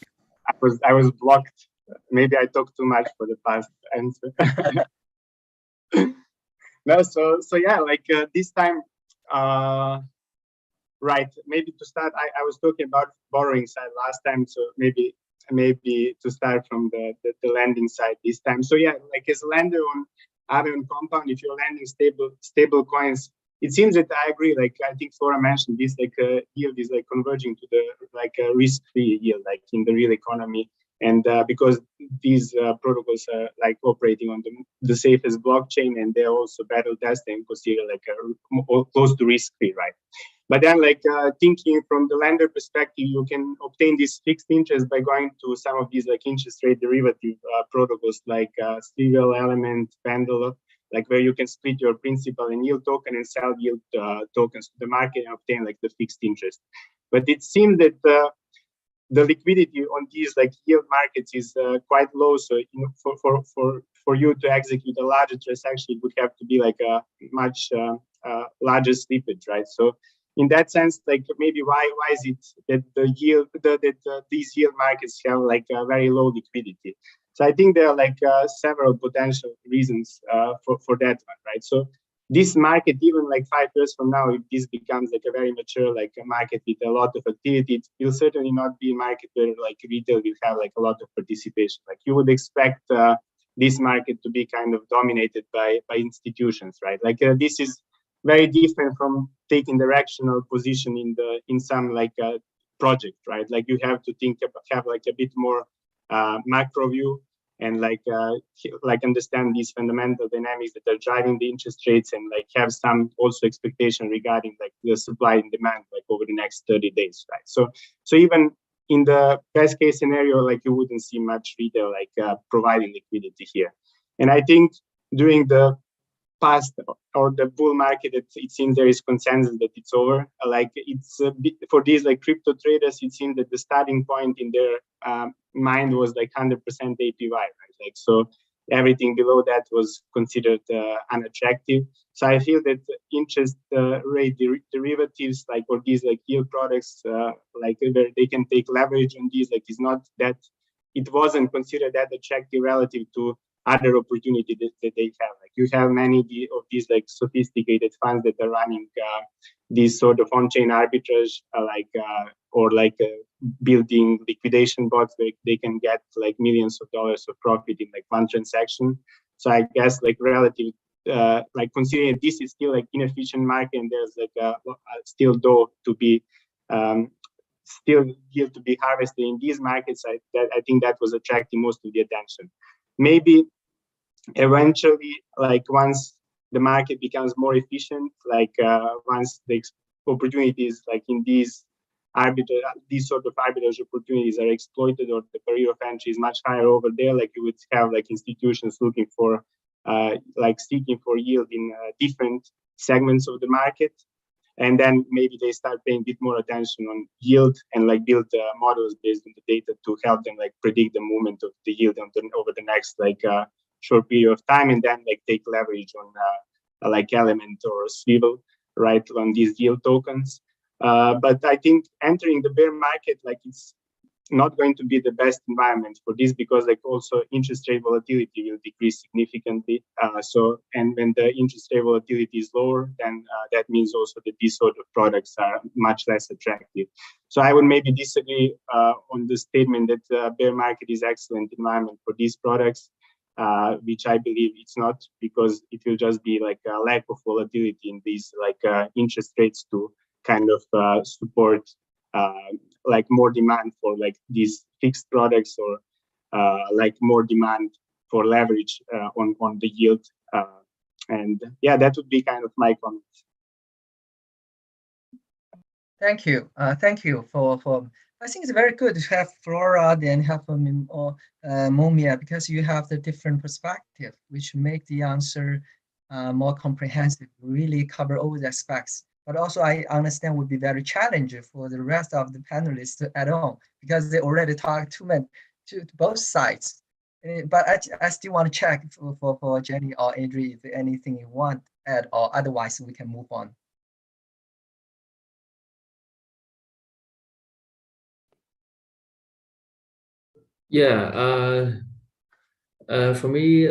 I was blocked. Maybe I talked too much for the past answer. No, so yeah, like this time, right? Maybe to start, I was talking about borrowing side last time, so maybe to start from the lending side this time. So yeah, like as a lender on Aave compound, if you're lending stable coins, it seems that I agree. Like I think Flora mentioned this, like yield is like converging to the like risk-free yield, like in the real economy. And because these protocols are like operating on the safest blockchain, and they're also battle tested and considered like close to risk-free, right? But then, like thinking from the lender perspective, you can obtain this fixed interest by going to some of these like interest rate derivative protocols, like Stiegel, Element, Pendle, like where you can split your principal and yield token and sell yield tokens to the market and obtain like the fixed interest. But it seemed that the liquidity on these like yield markets is quite low. So you know, for you to execute a larger transaction, it would have to be like a much larger slippage, right? So in that sense, like maybe why is it that the yield these yield markets have like a very low liquidity? So I think there are like several potential reasons for that one, right? So this market, even like 5 years from now, if this becomes like a very mature like a market with a lot of activity, it will certainly not be a market where like retail will have like a lot of participation. Like you would expect this market to be kind of dominated by institutions, right? Like this is very different from taking directional position in some like project, right? Like you have to have like a bit more macro view and like understand these fundamental dynamics that are driving the interest rates, and like have some also expectation regarding like the supply and demand like over the next 30 days, right? So even in the best case scenario, like you wouldn't see much retail like providing liquidity here. And I think during the past or the bull market, it seems there is consensus that it's over. Like it's for these like crypto traders, it seems that the starting point in their mind was like 100% APY, right? Like so everything below that was considered unattractive. So I feel that interest rate derivatives, like or these like yield products, like where they can take leverage on these, like is not that, it wasn't considered that attractive relative to other opportunities that they have. Like you have many of these like sophisticated funds that are running these sort of on-chain arbitrage, or building liquidation bots where they can get like millions of dollars of profit in like one transaction. So I guess like relative, like considering this is still like inefficient market and there's like still dough to be still yield to be harvested in these markets, I think that was attracting most of the attention. Maybe eventually, like once the market becomes more efficient, like once the opportunities like in these sort of arbitrage opportunities are exploited, or the barrier of entry is much higher over there, like you would have like institutions looking for like seeking for yield in different segments of the market. And then maybe they start paying a bit more attention on yield and like build models based on the data to help them like predict the movement of the yield over the next like short period of time, and then like take leverage on like Element or Swivel, right, on these yield tokens. But I think entering the bear market, like it's not going to be the best environment for this, because like also interest rate volatility will decrease significantly. And when the interest rate volatility is lower, then that means also that these sort of products are much less attractive. So I would maybe disagree on the statement that bear market is excellent environment for these products, which I believe it's not, because it will just be like a lack of volatility in these like interest rates to kind of support like more demand for like these fixed products, or like more demand for leverage on the yield. And yeah, that would be kind of my comment. Thank you. Thank you for. I think it's very good to have Flora than have Momia, because you have the different perspective, which make the answer more comprehensive, really cover all the aspects. But also I understand would be very challenging for the rest of the panelists to add on, because they already talked to both sides. But I still want to check for Jenny or Adri if anything you want to add, or otherwise we can move on. Yeah, for me,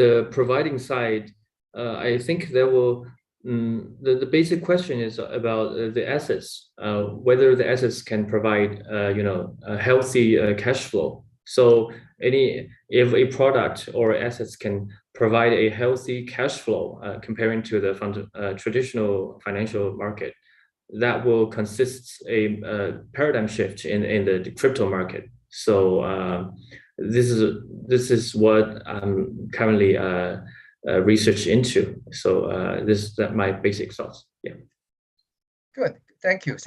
the providing side, I think there will, the basic question is about the assets, whether the assets can provide, a healthy cash flow. So if a product or assets can provide a healthy cash flow comparing to the traditional financial market, that will consist a paradigm shift in the crypto market. So this is what I'm currently research into. So that my basic thoughts. Yeah. Good. Thank you.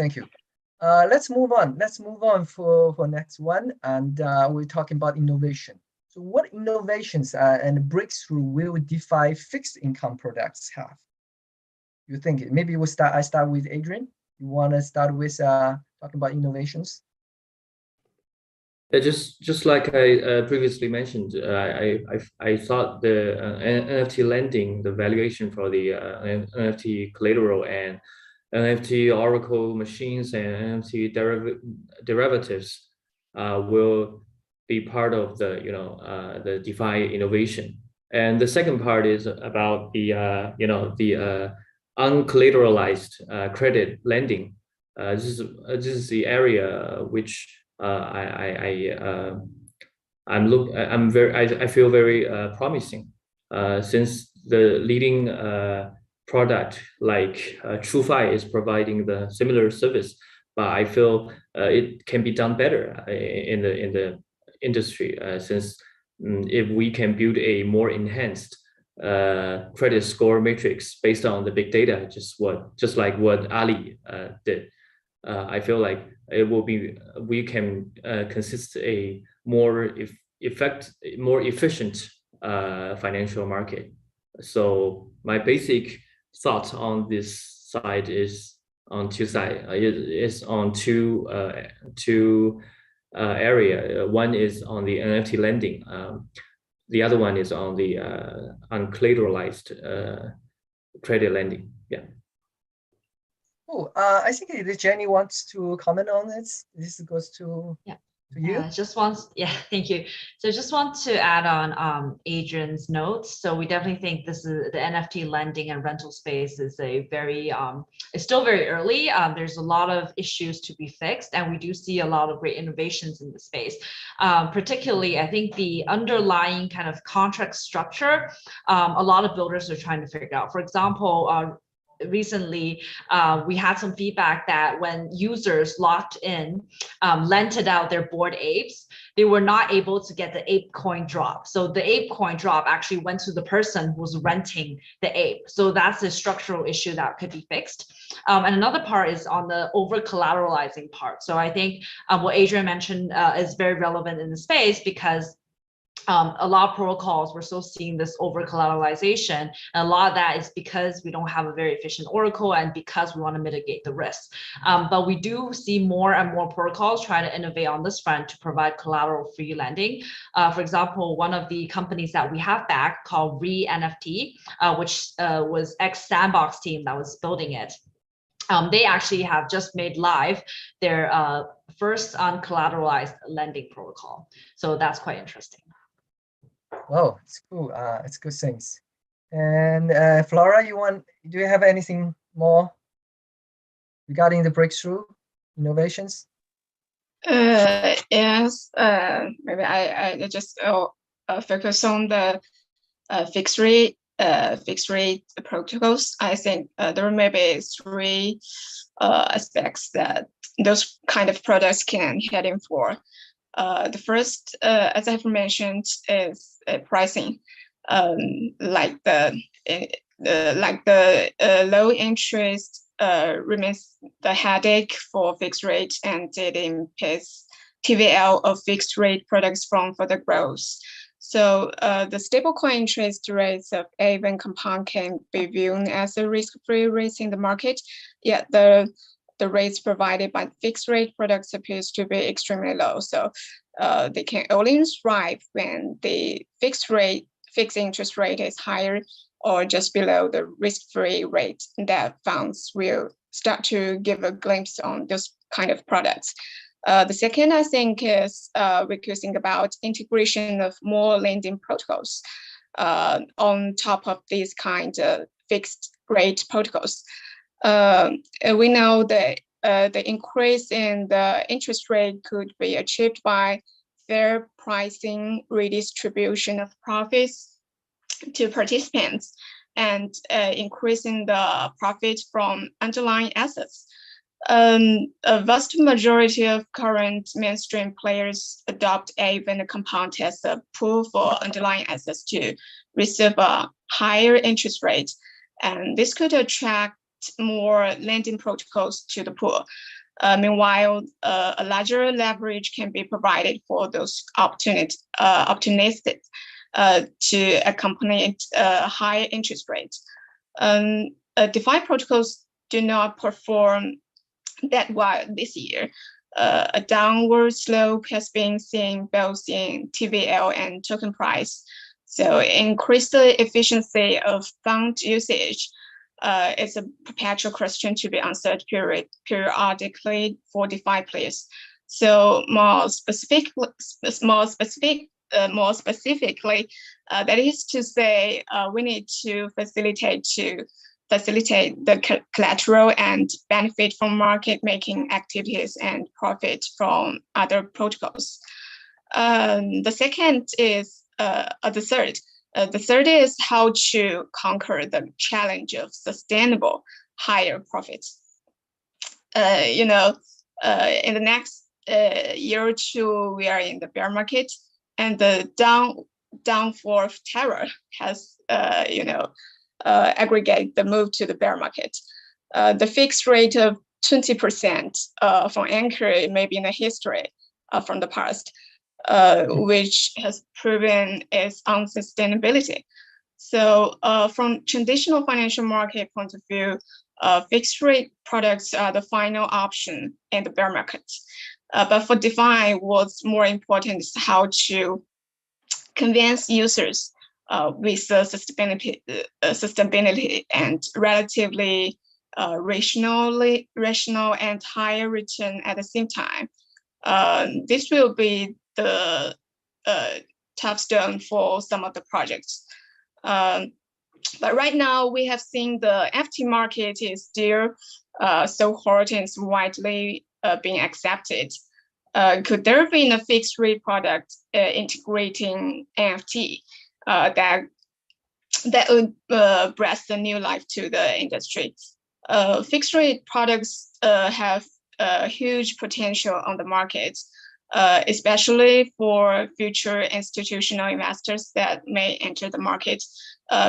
Let's move on. Let's move on for next one, and we're talking about innovation. So what innovations and breakthrough will DeFi fixed income products have? You think maybe I start with Adrian. You want to start with talking about innovations? Just like I previously mentioned, I thought the NFT lending, the valuation for the NFT collateral and NFT oracle machines and NFT derivatives will be part of the DeFi innovation. And the second part is about the uncollateralized credit lending. This is the area which I feel very promising, since the leading product like TrueFi is providing the similar service, but I feel it can be done better in the industry, since if we can build a more enhanced credit score matrix based on the big data, just like what Ali did. I feel like we can consist a more efficient financial market. So my basic thought on this side is on two sides. It is on two area. One is on the NFT lending. The other one is on the uncollateralized credit lending. Yeah. Oh, I think Jenny wants to comment on this. This goes to you. Thank you. So just want to add on Adrian's notes. So we definitely think this is the NFT lending and rental space is a very it's still very early. There's a lot of issues to be fixed, and we do see a lot of great innovations in the space. Particularly, I think the underlying kind of contract structure, a lot of builders are trying to figure out. For example, recently, we had some feedback that when users locked in, rented out their Bored Apes, they were not able to get the ape coin drop. So the ape coin drop actually went to the person who was renting the ape. So that's a structural issue that could be fixed. And another part is on the over collateralizing part. So I think what Adrian mentioned is very relevant in the space, because a lot of protocols, we're still seeing this over collateralization, and a lot of that is because we don't have a very efficient oracle and because we want to mitigate the risk. But we do see more and more protocols try to innovate on this front to provide collateral-free lending. For example, one of the companies that we have backed called NFT, which was ex-Sandbox team that was building it. They actually have just made live their first uncollateralized lending protocol. So that's quite interesting. Wow, it's cool. It's good things. And Flora, do you have anything more regarding the breakthrough innovations? Yes. Maybe I just focus on the fixed rate protocols. I think there may be three aspects that those kind of products can head in for. The first, as I've mentioned, is pricing, like the low interest remains the headache for fixed rate, and it impedes TVL of fixed rate products from further growth. So the stablecoin interest rates of even compound can be viewed as a risk-free rates in the market, yet the rates provided by fixed rate products appears to be extremely low. So they can only thrive when the fixed interest rate is higher or just below the risk-free rate. That funds will start to give a glimpse on those kind of products. The second, I think, is we could think about integration of more lending protocols on top of these kind of fixed rate protocols. We know that the increase in the interest rate could be achieved by fair pricing, redistribution of profits to participants, and increasing the profit from underlying assets. A vast majority of current mainstream players adopt even a compound as a pool for underlying assets to receive a higher interest rate. And this could attract more lending protocols to the pool. Meanwhile, a larger leverage can be provided for those opportunistic to accompany higher interest rates. DeFi protocols do not perform that well this year. A downward slope has been seen both in TVL and token price. So increased efficiency of fund usage is a perpetual question to be answered periodically for DeFi players. So more specifically, that is to say, we need to facilitate the collateral and benefit from market making activities and profit from other protocols. The second is the third is how to conquer the challenge of sustainable higher profits. In the next year or two, we are in the bear market, and the downfall of terror has aggregate the move to the bear market. The fixed rate of 20% from Anchor may be in the history from the past, which has proven its unsustainability. So from traditional financial market point of view, fixed rate products are the final option in the bear market. But for DeFi, what's more important is how to convince users with sustainability and relatively rational and higher return at the same time. This will be the touchstone for some of the projects. But right now, we have seen the FT market is still so hot and widely being accepted. Could there be a fixed rate product integrating NFT that would breathe a new life to the industry? Fixed rate products have huge potential on the market, especially for future institutional investors that may enter the market.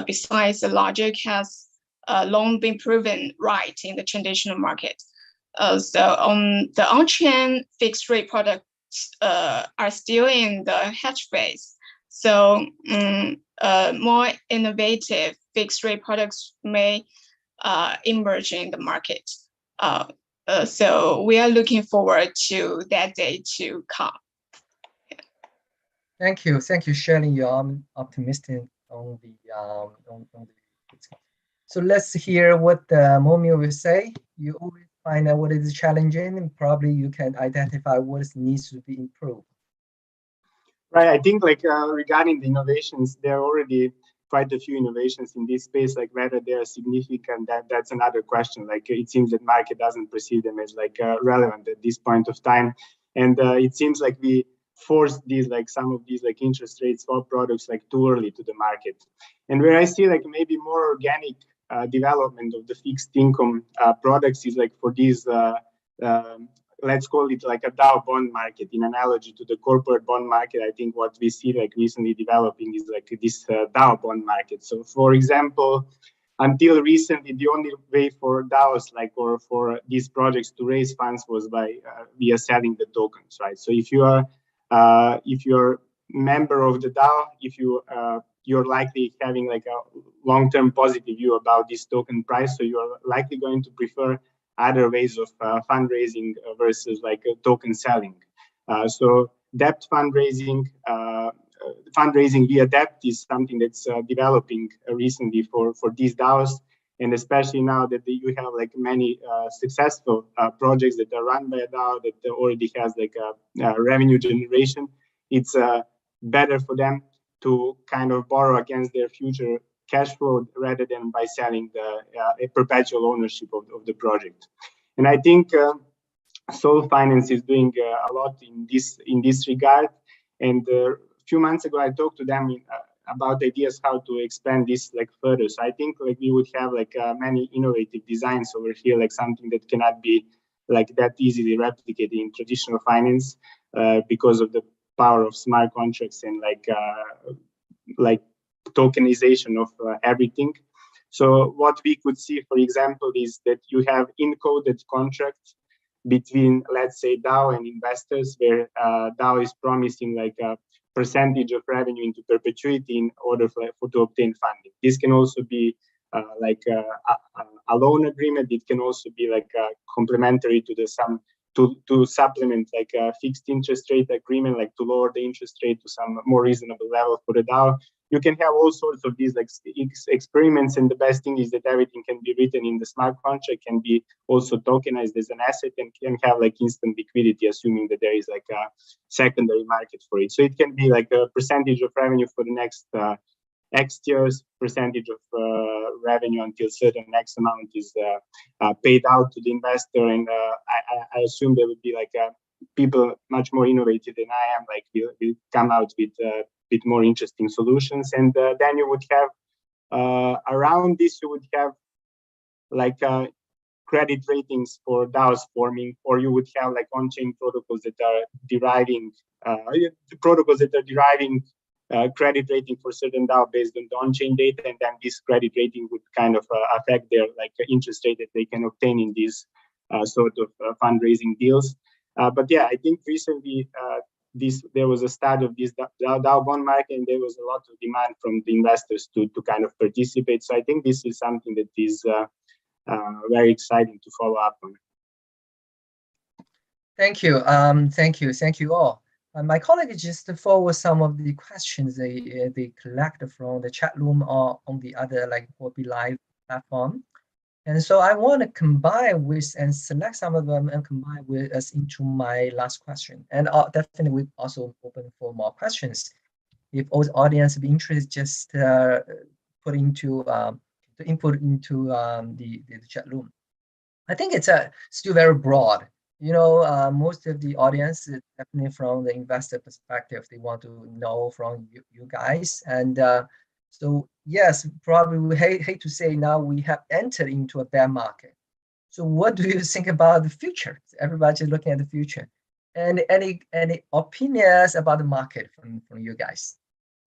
Besides, the logic has long been proven right in the traditional market. So on the on-chain fixed rate products are still in the hatch phase. So more innovative fixed rate products may emerge in the market. So we are looking forward to that day to come. Thank you sharing your optimism on the So let's hear what Momio will say. You always find out what is challenging, and probably you can identify what needs to be improved. Right. I think regarding the innovations, there are already quite a few innovations in this space. Like whether they are significant, that's another question. Like it seems that market doesn't perceive them as relevant at this point of time, and it seems like we forced these some of these interest rate swap products too early to the market. And where I see maybe more organic development of the fixed income products is for these let's call it a DAO bond market. In analogy to the corporate bond market, I think what we see recently developing is this DAO bond market. So for example, until recently, the only way for DAOs or for these projects to raise funds was by via selling the tokens, right? So if you're member of the DAO, if you're likely having like a long-term positive view about this token price, so you're likely going to prefer other ways of fundraising versus like token selling. So debt fundraising, fundraising via debt is something that's developing recently for these DAOs, and especially now that you have like many successful projects that are run by a DAO that already has like a revenue generation. It's better for them to kind of borrow against their future cash flow rather than by selling the perpetual ownership of the project. And I think Soul Finance is doing a lot in this regard. And a few months ago, I talked to them about ideas how to expand this like further. So I think like we would have like many innovative designs over here, like something that cannot be like that easily replicated in traditional finance because of the power of smart contracts and like tokenization of everything. So what we could see, for example, is that you have encoded contracts between, let's say, DAO and investors, where DAO is promising like a percentage of revenue into perpetuity in order to obtain funding. This can also be like a loan agreement. It can also be like complementary to to supplement like a fixed interest rate agreement, like to lower the interest rate to some more reasonable level for the DAO. You can have all sorts of these like experiments, and the best thing is that everything can be written in the smart contract, can be also tokenized as an asset, and can have like instant liquidity, assuming that there is like a secondary market for it. So it can be like a percentage of revenue for the next X years, percentage of revenue until certain X amount is paid out to the investor. And I assume there would be like people much more innovative than I am, like will come out with bit more interesting solutions. And then you would have around this, you would have like credit ratings for DAOs forming, or you would have like on-chain protocols that are deriving credit rating for certain DAO based on the on-chain data, and then this credit rating would kind of affect their like interest rate that they can obtain in these sort of fundraising deals. But yeah, I think recently there was a start of this DAO bond market, and there was a lot of demand from the investors to kind of participate. So I think this is something that is very exciting to follow up on. Thank you. Thank you all. My colleague just forward some of the questions they collected from the chat room or on the other like Huobi Live platform. And so I want to combine with and select some of them and combine with us into my last question. And definitely we also open for more questions. If all the audience be interested, just put into the input into the chat room. I think it's still very broad. You know, most of the audience is definitely from the investor perspective. They want to know from you guys. And so yes, probably we hate to say now we have entered into a bear market. So what do you think about the future? Everybody's looking at the future. And any opinions about the market from you guys?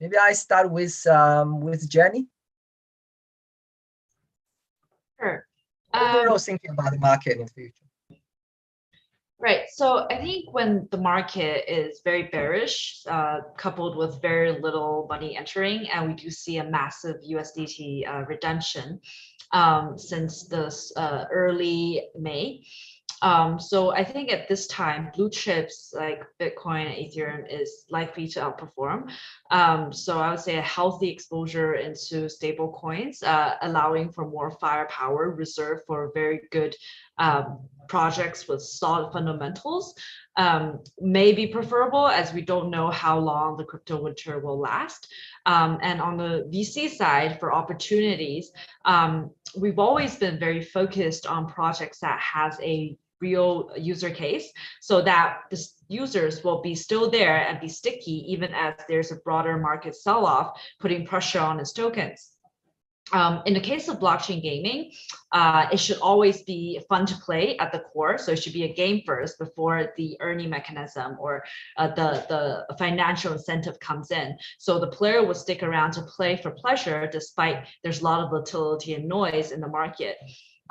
Maybe I start with Jenny. Sure. Overall thinking about the market in the future. Right. So I think when the market is very bearish, coupled with very little money entering, and we do see a massive USDT redemption since this early May. So I think at this time, blue chips like Bitcoin and Ethereum is likely to outperform. So I would say a healthy exposure into stable coins, allowing for more firepower reserved for very good projects with solid fundamentals may be preferable, as we don't know how long the crypto winter will last. And on the VC side, for opportunities, we've always been very focused on projects that has a real user case, so that the users will be still there and be sticky even as there's a broader market sell-off, putting pressure on its tokens. In the case of blockchain gaming, it should always be fun to play at the core. So it should be a game first before the earning mechanism or the financial incentive comes in. So the player will stick around to play for pleasure, despite there's a lot of volatility and noise in the market.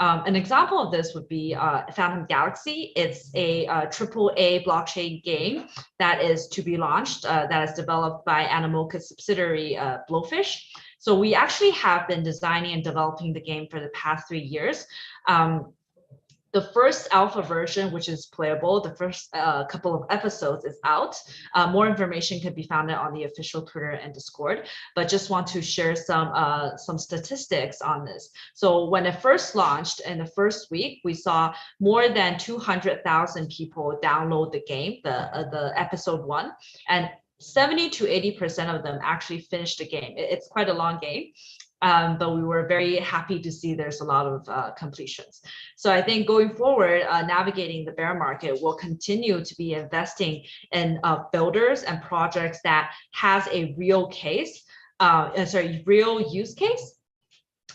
An example of this would be Phantom Galaxy. It's a AAA blockchain game that is to be launched, that is developed by Animoca's subsidiary Blowfish. So we actually have been designing and developing the game for the past 3 years. The first alpha version, which is playable, the first couple of episodes is out. More information can be found on the official Twitter and Discord, but just want to share some statistics on this. So when it first launched in the first week, we saw more than 200,000 people download the game, the episode 1, and 70 to 80% of them actually finished the game. It's quite a long game. But we were very happy to see there's a lot of completions. So I think going forward, navigating the bear market, will continue to be investing in builders and projects that has a real case, real use case,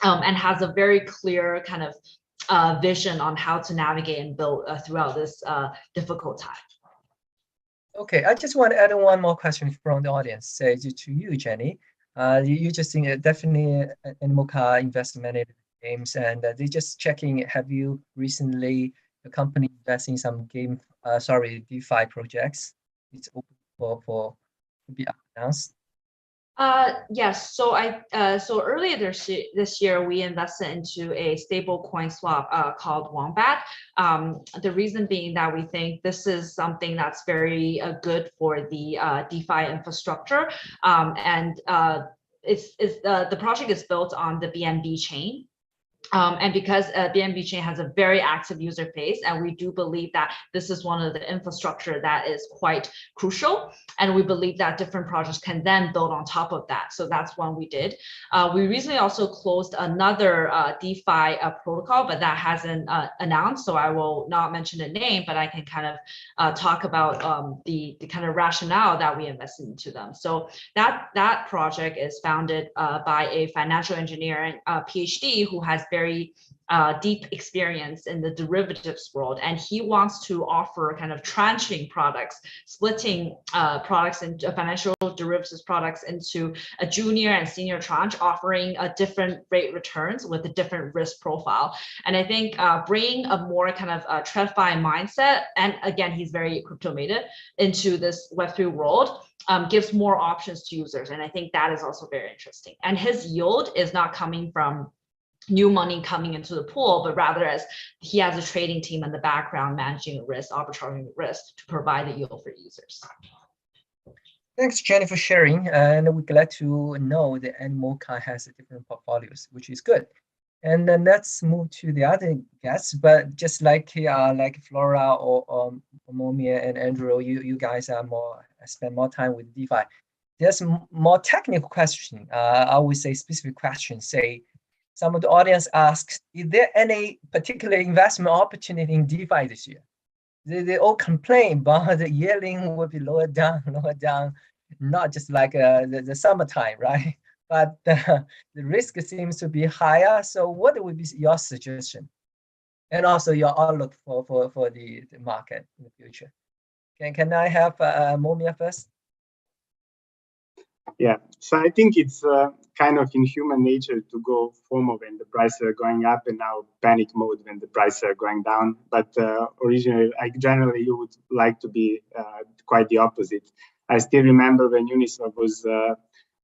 and has a very clear kind of vision on how to navigate and build throughout this difficult time. Okay, I just want to add one more question from the audience. Say to you, Jenny. You just think definitely Animoca investment in games, and they just checking. Have you recently the company investing in some DeFi projects? It's open for to be announced. Yes. So so earlier this year we invested into a stable coin swap called Wombat. The reason being that we think this is something that's very good for the DeFi infrastructure, and the project is built on the BNB chain. And because BNB chain has a very active user base, and we do believe that this is one of the infrastructure that is quite crucial, and we believe that different projects can then build on top of that. So that's one we did. We recently also closed another DeFi protocol, but that hasn't announced, so I will not mention the name, but I can kind of talk about the kind of rationale that we invested into them. So that project is founded by a financial engineering PhD who has very deep experience in the derivatives world, and he wants to offer kind of tranching products, splitting products into financial derivatives products into a junior and senior tranche, offering a different rate returns with a different risk profile. And I think bringing a more kind of TradFi mindset, and again, he's very crypto native, into this Web3 world, gives more options to users. And I think that is also very interesting. And his yield is not coming from new money coming into the pool, but rather as he has a trading team in the background managing risk, arbitraging risk to provide the yield for users. Thanks, Jenny, for sharing. And we're glad to know that Animoca has different portfolios, which is good. And then let's move to the other guests. But just like Flora or Momia and Andrew, you guys are spend more time with DeFi. There's more technical question. I would say specific questions. Say, some of the audience asks, is there any particular investment opportunity in DeFi this year? They all complain about the yielding will be lower down, not just like the summertime, right? But the risk seems to be higher. So what would be your suggestion? And also your outlook for the market in the future? Can I have Momia first? Yeah, so I think it's kind of in human nature to go FOMO when the prices are going up, and now panic mode when the prices are going down. But originally, generally, you would like to be quite the opposite. I still remember when Uniswap was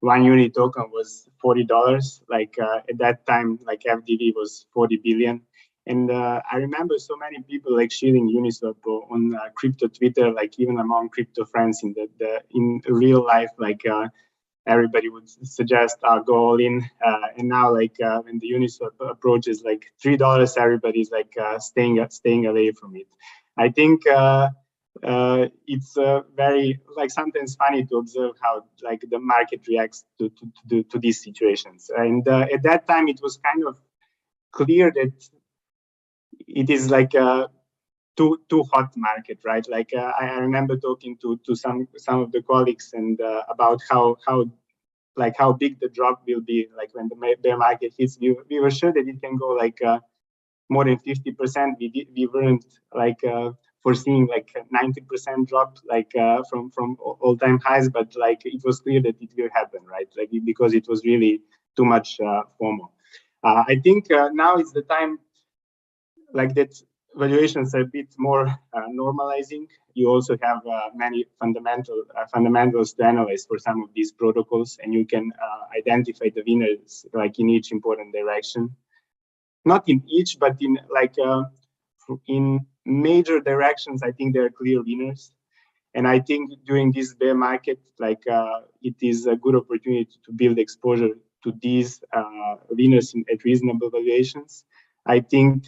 1 unit token was $40. Like at that time, like FDV was 40 billion. And I remember so many people like sharing Uniswap on crypto Twitter, like even among crypto friends in real life, like. Everybody would suggest go all in, and now like when the Uniswap approaches like $3, everybody's like staying away from it. I think it's very like sometimes funny to observe how like the market reacts to these situations. And at that time, it was kind of clear that it is like a too hot market, right? Like I remember talking to some of the colleagues and about how like how big the drop will be, like when the bear market hits. We were sure that it can go like more than 50%. We weren't like foreseeing like a 90% drop, like from all-time highs, but like it was clear that it will happen, right? Like because it was really too much FOMO. I think now is the time, like that valuations are a bit more normalizing. You also have many fundamentals to analyze for some of these protocols, and you can identify the winners like in each important direction. Not in each, but in like in major directions, I think there are clear winners. And I think during this bear market, like it is a good opportunity to build exposure to these winners at reasonable valuations. I think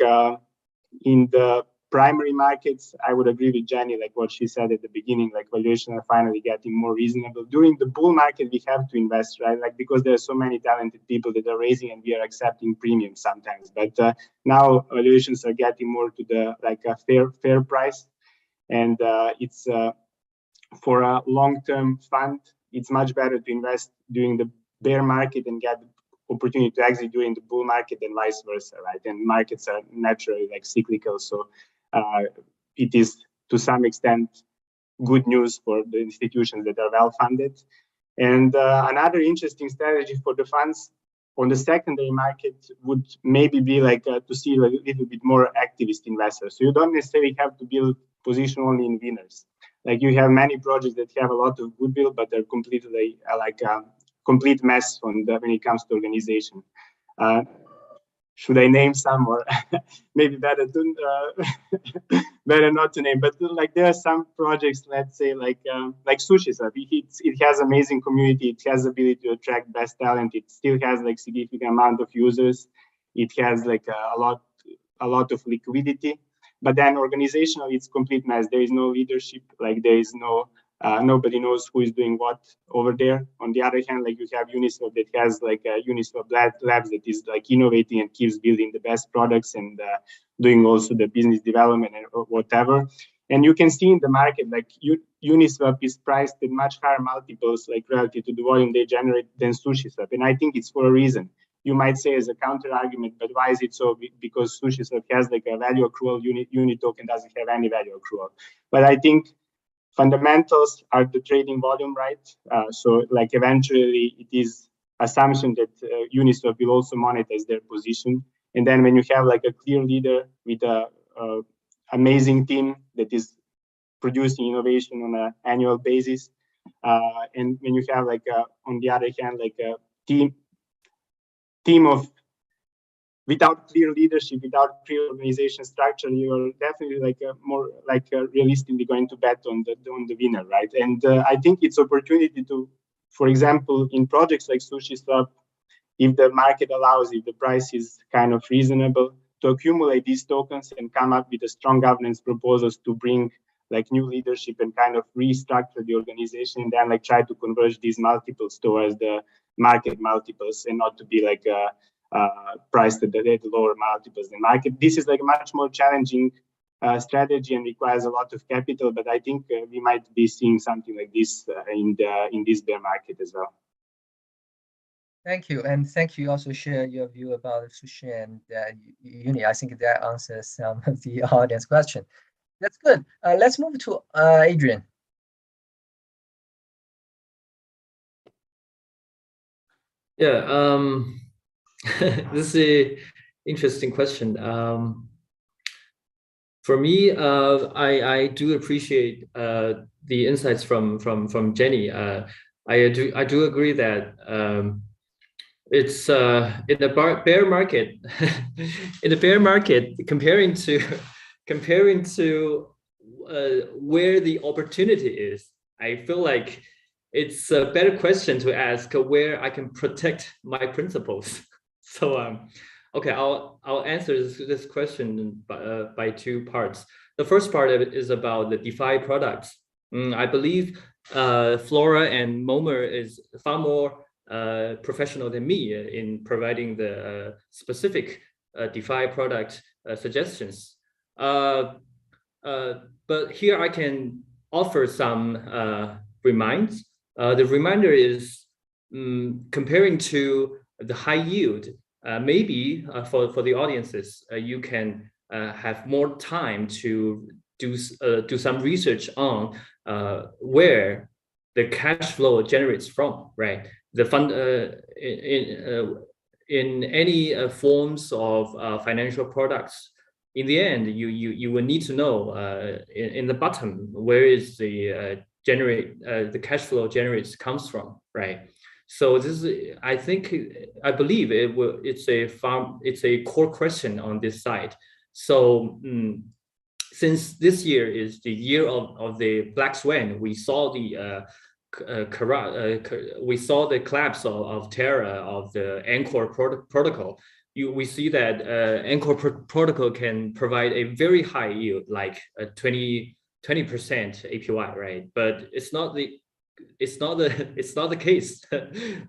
in the primary markets, I would agree with Jenny, like what she said at the beginning, like valuations are finally getting more reasonable. During the bull market, we have to invest, right? Like because there are so many talented people that are raising and we are accepting premiums sometimes. But now valuations are getting more to the like a fair price. And it's for a long-term fund, it's much better to invest during the bear market and get opportunity to exit during the bull market and vice versa, right? And markets are naturally like cyclical, so it is to some extent good news for the institutions that are well funded. And another interesting strategy for the funds on the secondary market would maybe be like to see a little bit more activist investors. So you don't necessarily have to build position only in winners. Like you have many projects that have a lot of goodwill, but they're completely like complete mess when it comes to organization. Should I name some, or maybe better not to name? But like there are some projects, let's say like SushiSwap. It has amazing community. It has the ability to attract best talent. It still has like significant amount of users. It has like a lot of liquidity. But then organizationally, it's complete mess. There is no leadership. Like there is no nobody knows who is doing what over there. On the other hand, like you have Uniswap that has like a Uniswap Labs that is like innovating and keeps building the best products and doing also the business development and whatever. And you can see in the market, like Uniswap is priced at much higher multiples, like relative to the volume they generate than SushiSwap. And I think it's for a reason. You might say as a counter argument, but why is it so? Because SushiSwap has like a value accrual, unit token doesn't have any value accrual. But I think fundamentals are the trading volume, right? So like eventually it is assumption that Uniswap will also monetize their position. And then when you have like a clear leader with a amazing team that is producing innovation on an annual basis, and when you have like on the other hand like a team of without clear leadership, without clear organization structure, you are definitely like more like realistically going to bet on the winner, right? And I think it's opportunity to, for example, in projects like SushiSwap, if the market allows, if the price is kind of reasonable, to accumulate these tokens and come up with a strong governance proposals to bring like new leadership and kind of restructure the organization, and then like try to converge these multiples towards the market multiples and not to be like priced at the lower multiples than market. This is like a much more challenging strategy and requires a lot of capital, but I think we might be seeing something like this in this bear market as well. Thank you, and thank you also share your view about Sushi and Uni. I think that answers some of the audience question. That's good. Let's move to Adrian. Yeah, this is an interesting question. For me, I do appreciate the insights from Jenny. I do agree that it's in the bear market. In the bear market, comparing to where the opportunity is, I feel like it's a better question to ask where I can protect my principles. So okay, I'll answer this question by two parts. The first part of it is about the DeFi products. I believe Flora and Momer is far more professional than me in providing the specific DeFi product suggestions. But here I can offer some reminds. The reminder is comparing to the high yield, maybe for the audiences, you can have more time to do some research on where the cash flow generates from, right? The fund in any forms of financial products. In the end, you will need to know in the bottom where is the the cash flow comes from, right? So this is, I believe it's a core question on this side. So since this year is the year of the Black Swan, we saw the collapse of Terra, of the Anchor protocol. We see that Anchor protocol can provide a very high yield, like 20% APY, right? But it's not the case.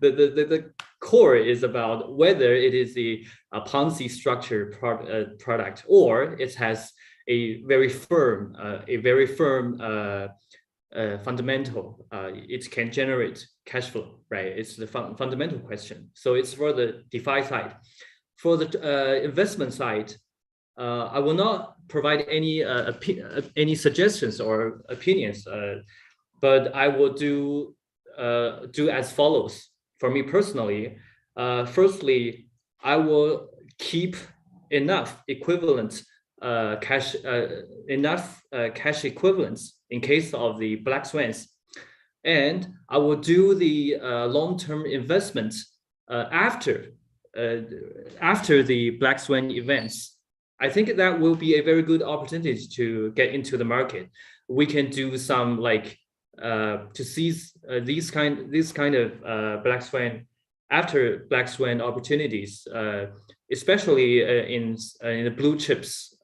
the core is about whether it is a Ponzi structure product, or it has a very firm fundamental. It can generate cash flow, right? It's the fundamental question. So it's for the DeFi side. For the investment side, I will not provide any suggestions or opinions, but I will do as follows. For me personally, firstly, I will keep enough equivalent cash equivalents in case of the Black Swans, and I will do the long-term investments after the Black Swan events. I think that will be a very good opportunity to get into the market. We can do some to seize these kind of Black Swan after Black Swan opportunities, especially in the blue chips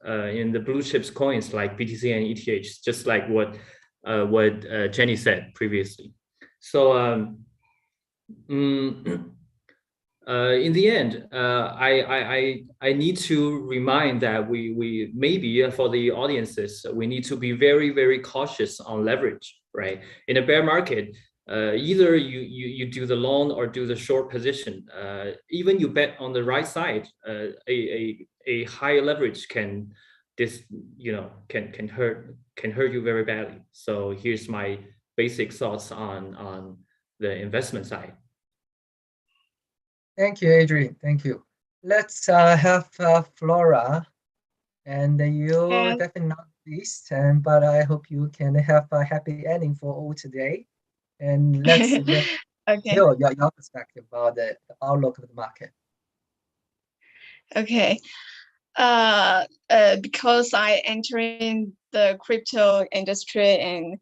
coins like BTC and ETH, just like what Jenny said previously. So in the end, I need to remind that we maybe for the audiences, we need to be very, very cautious on leverage, right? In a bear market, either you do the long or do the short position. Even you bet on the right side, a higher leverage can hurt you very badly. So here's my basic thoughts on the investment side. Thank you, Adrian. Thank you. Let's have Flora, and you definitely not least, but I hope you can have a happy ending for all today. And let's hear your perspective about the outlook of the market. Okay. Because I entered the crypto industry in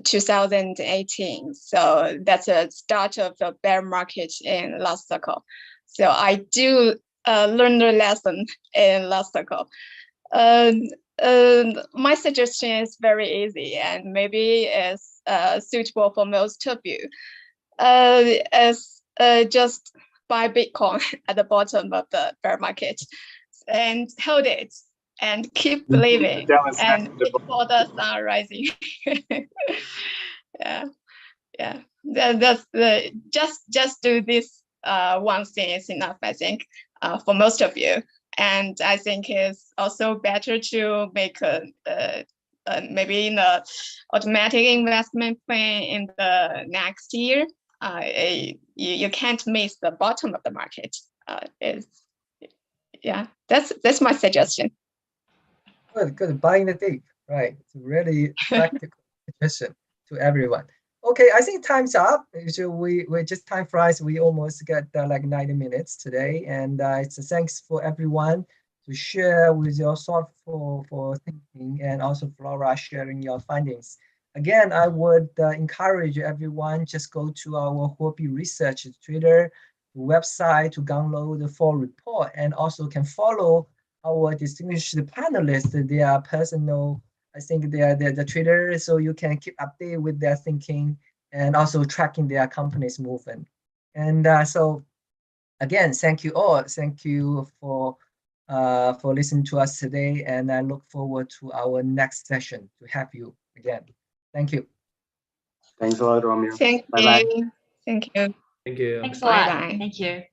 2018, so that's the start of the bear market in last cycle. So I do learn the lesson in last cycle. My suggestion is very easy and maybe is suitable for most of you. Just buy Bitcoin at the bottom of the bear market and hold it and keep believing and wait for the sun rising. Yeah. That's just do this one thing is enough, I think, for most of you. And I think it's also better to make maybe in the automatic investment plan in the next year. You can't miss the bottom of the market. Yeah, that's my suggestion. Good. Buying the dip, right? It's really practical suggestion to everyone. Okay, I think time's up. So we just time flies. We almost got like 90 minutes today, and it's a thanks for everyone to share with your thoughtful thinking, and also Flora sharing your findings. Again, I would encourage everyone just go to our Huobi Research Twitter website to download the full report, and also can follow our distinguished panelists, their personal, I think their Twitter, so you can keep updated with their thinking and also tracking their company's movement. And so again, thank you all. Thank you for listening to us today, and I look forward to our next session to have you again. Thank you. Thanks a lot, Romeo. Thank you. Thank you. Thank you. Thanks a lot. Bye-bye. Thank you.